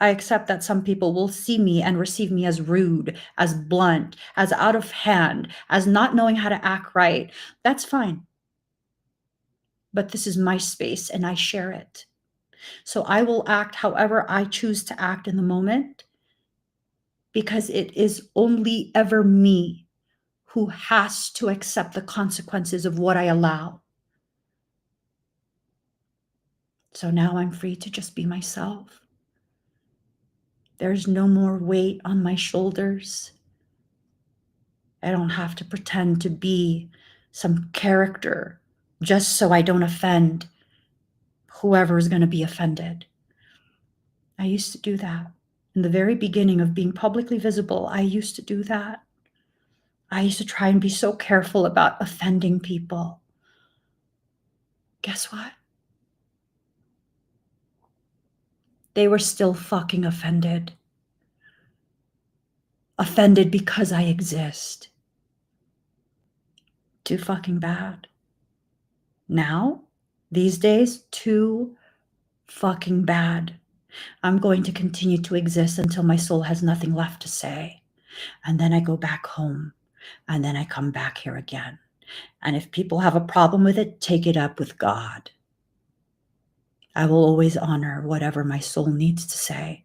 I accept that some people will see me and receive me as rude, as blunt, as out of hand, as not knowing how to act right. That's fine. But this is my space and I share it. So I will act however I choose to act in the moment, because it is only ever me who has to accept the consequences of what I allow. So now I'm free to just be myself. There's no more weight on my shoulders. I don't have to pretend to be some character just so I don't offend whoever is going to be offended. I used to do that. In the very beginning of being publicly visible, I used to do that. I used to try and be so careful about offending people. Guess what? They were still fucking offended. Offended because I exist. Too fucking bad. Now, these days, too fucking bad. I'm going to continue to exist until my soul has nothing left to say. And then I go back home. And then I come back here again. And if people have a problem with it, take it up with God. I will always honor whatever my soul needs to say.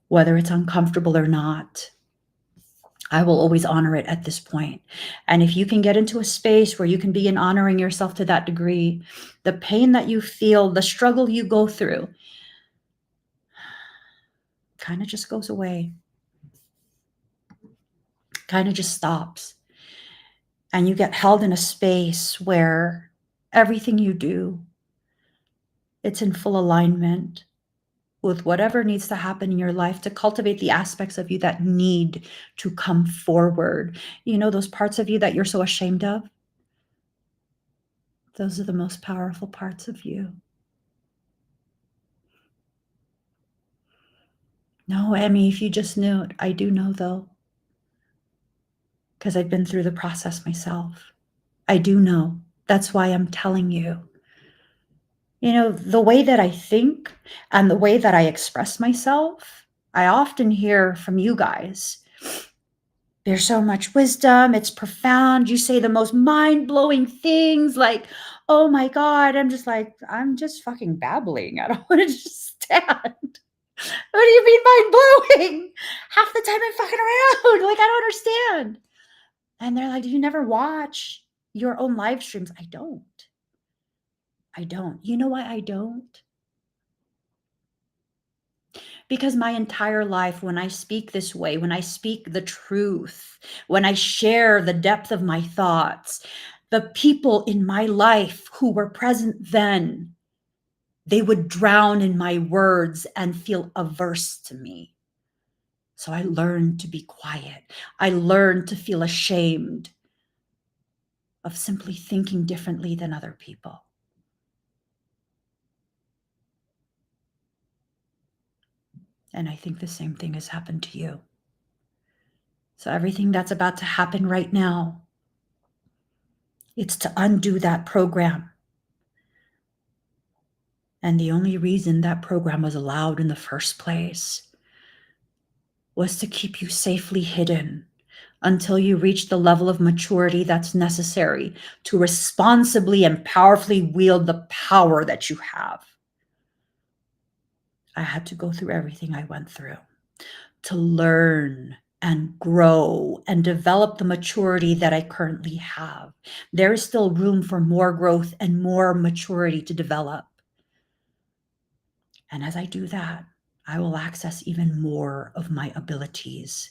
Whether it's uncomfortable or not, I will always honor it at this point. And if you can get into a space where you can begin honoring yourself to that degree, the pain that you feel, the struggle you go through, kind of just goes away. Kind of just stops. And you get held in a space where everything you do, it's in full alignment with whatever needs to happen in your life to cultivate the aspects of you that need to come forward. You know, those parts of you that you're so ashamed of? Those are the most powerful parts of you. No, Emmy, if you just knew it. I do know, though, because I've been through the process myself. I do know. That's why I'm telling you. You know, the way that I think and the way that I express myself, I often hear from you guys. There's so much wisdom. It's profound. You say the most mind-blowing things, like, oh my God. I'm just like, I'm just fucking babbling. I don't understand. What do you mean mind-blowing? Half the time I'm fucking around. Like, I don't understand. And they're like, do you never watch your own live streams? I don't. You know why I don't? Because my entire life, when I speak this way, when I speak the truth, when I share the depth of my thoughts, the people in my life who were present then, they would drown in my words and feel averse to me. So I learned to be quiet. I learned to feel ashamed of simply thinking differently than other people. And I think the same thing has happened to you. So everything that's about to happen right now, it's to undo that program. And the only reason that program was allowed in the first place was to keep you safely hidden until you reach the level of maturity that's necessary to responsibly and powerfully wield the power that you have. I had to go through everything I went through to learn and grow and develop the maturity that I currently have. There is still room for more growth and more maturity to develop. And as I do that, I will access even more of my abilities.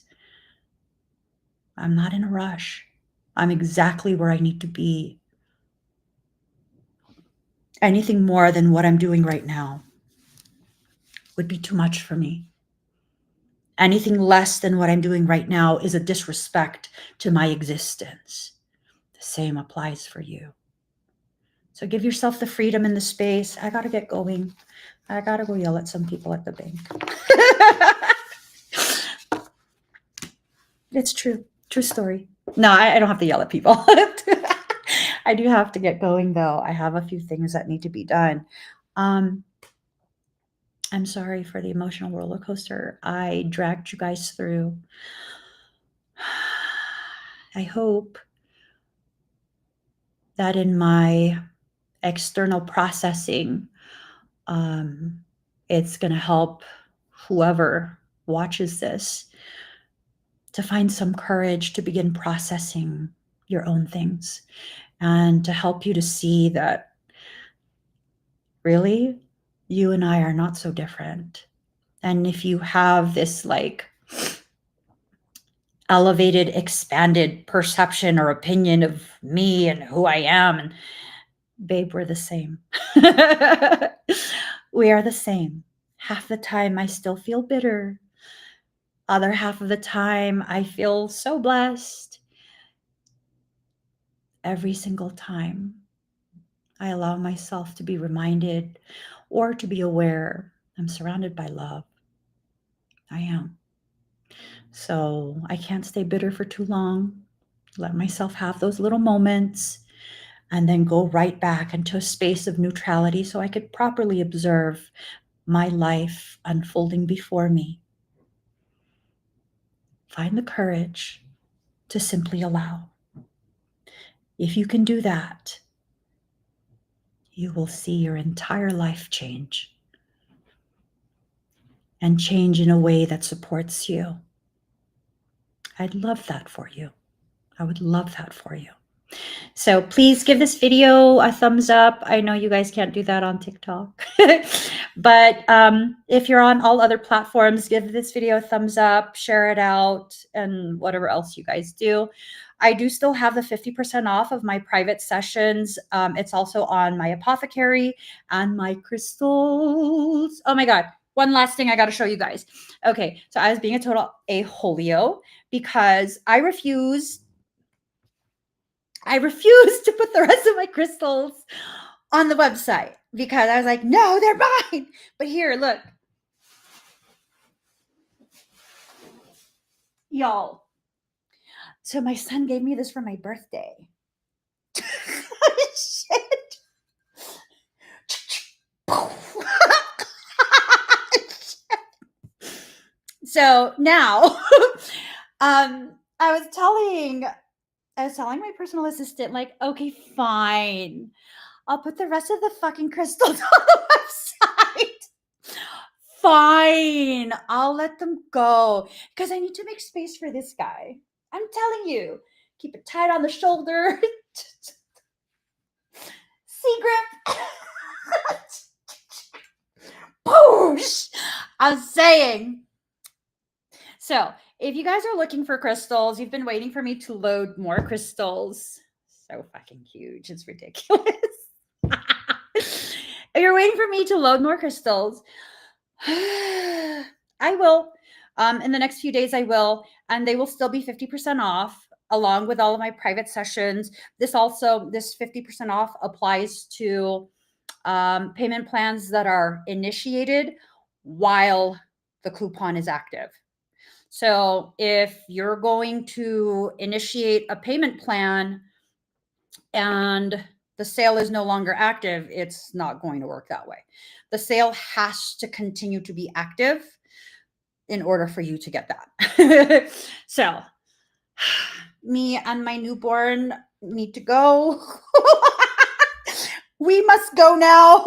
I'm not in a rush. I'm exactly where I need to be. Anything more than what I'm doing right now would be too much for me. Anything less than what I'm doing right now is a disrespect to my existence. The same applies for you. So give yourself the freedom and the space. I got to get going. I got to go yell at some people at the bank. It's true. True story. No, I don't have to yell at people. I do have to get going, though. I have a few things that need to be done. I'm sorry for the emotional roller coaster I dragged you guys through. I hope that in my external processing, it's going to help whoever watches this to find some courage to begin processing your own things and to help you to see that really you and I are not so different. And if you have this like elevated, expanded perception or opinion of me and who I am, and babe, we're the same. We are the same. Half the time I still feel bitter. Other half of the time I feel so blessed. Every single time I allow myself to be reminded or to be aware I'm surrounded by love. I am. So I can't stay bitter for too long. Let myself have those little moments and then go right back into a space of neutrality so I could properly observe my life unfolding before me. Find the courage to simply allow. If you can do that, you will see your entire life change and change in a way that supports you. I'd love that for you. I would love that for you. So please give this video a thumbs up. I know you guys can't do that on TikTok, but if you're on all other platforms, give this video a thumbs up, share it out, and whatever else you guys do. I do still have the 50% off of my private sessions. It's also on my apothecary and my crystals. Oh my God. One last thing I got to show you guys. Okay. So I was being a total a-holio because I refused to put the rest of my crystals on the website because I was like, no, they're mine. But here, look. Y'all. So my son gave me this for my birthday. Shit. So now, I was telling my personal assistant, like, okay, fine. I'll put the rest of the fucking crystals on the website. Fine. I'll let them go because I need to make space for this guy. I'm telling you, keep it tight on the shoulder. See, grip. Poosh. I'm saying. So, if you guys are looking for crystals, you've been waiting for me to load more crystals. So fucking huge. It's ridiculous. If you're waiting for me to load more crystals, I will. In the next few days, I will. And they will still be 50% off along with all of my private sessions. This 50% off applies to payment plans that are initiated while the coupon is active. So if you're going to initiate a payment plan and the sale is no longer active, it's not going to work that way. The sale has to continue to be active in order for you to get that. So me and my newborn need to go. We must go now.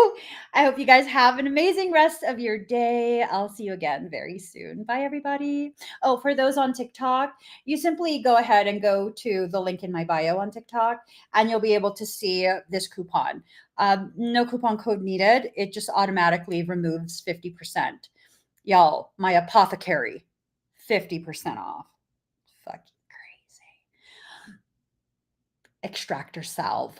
I hope you guys have an amazing rest of your day. I'll see you again very soon. Bye, everybody. Oh, for those on TikTok, you simply go ahead and go to the link in my bio on TikTok, and you'll be able to see this coupon. No coupon code needed. It just automatically removes 50%. Y'all, my apothecary, 50% off. Fucking crazy. Extractor salve.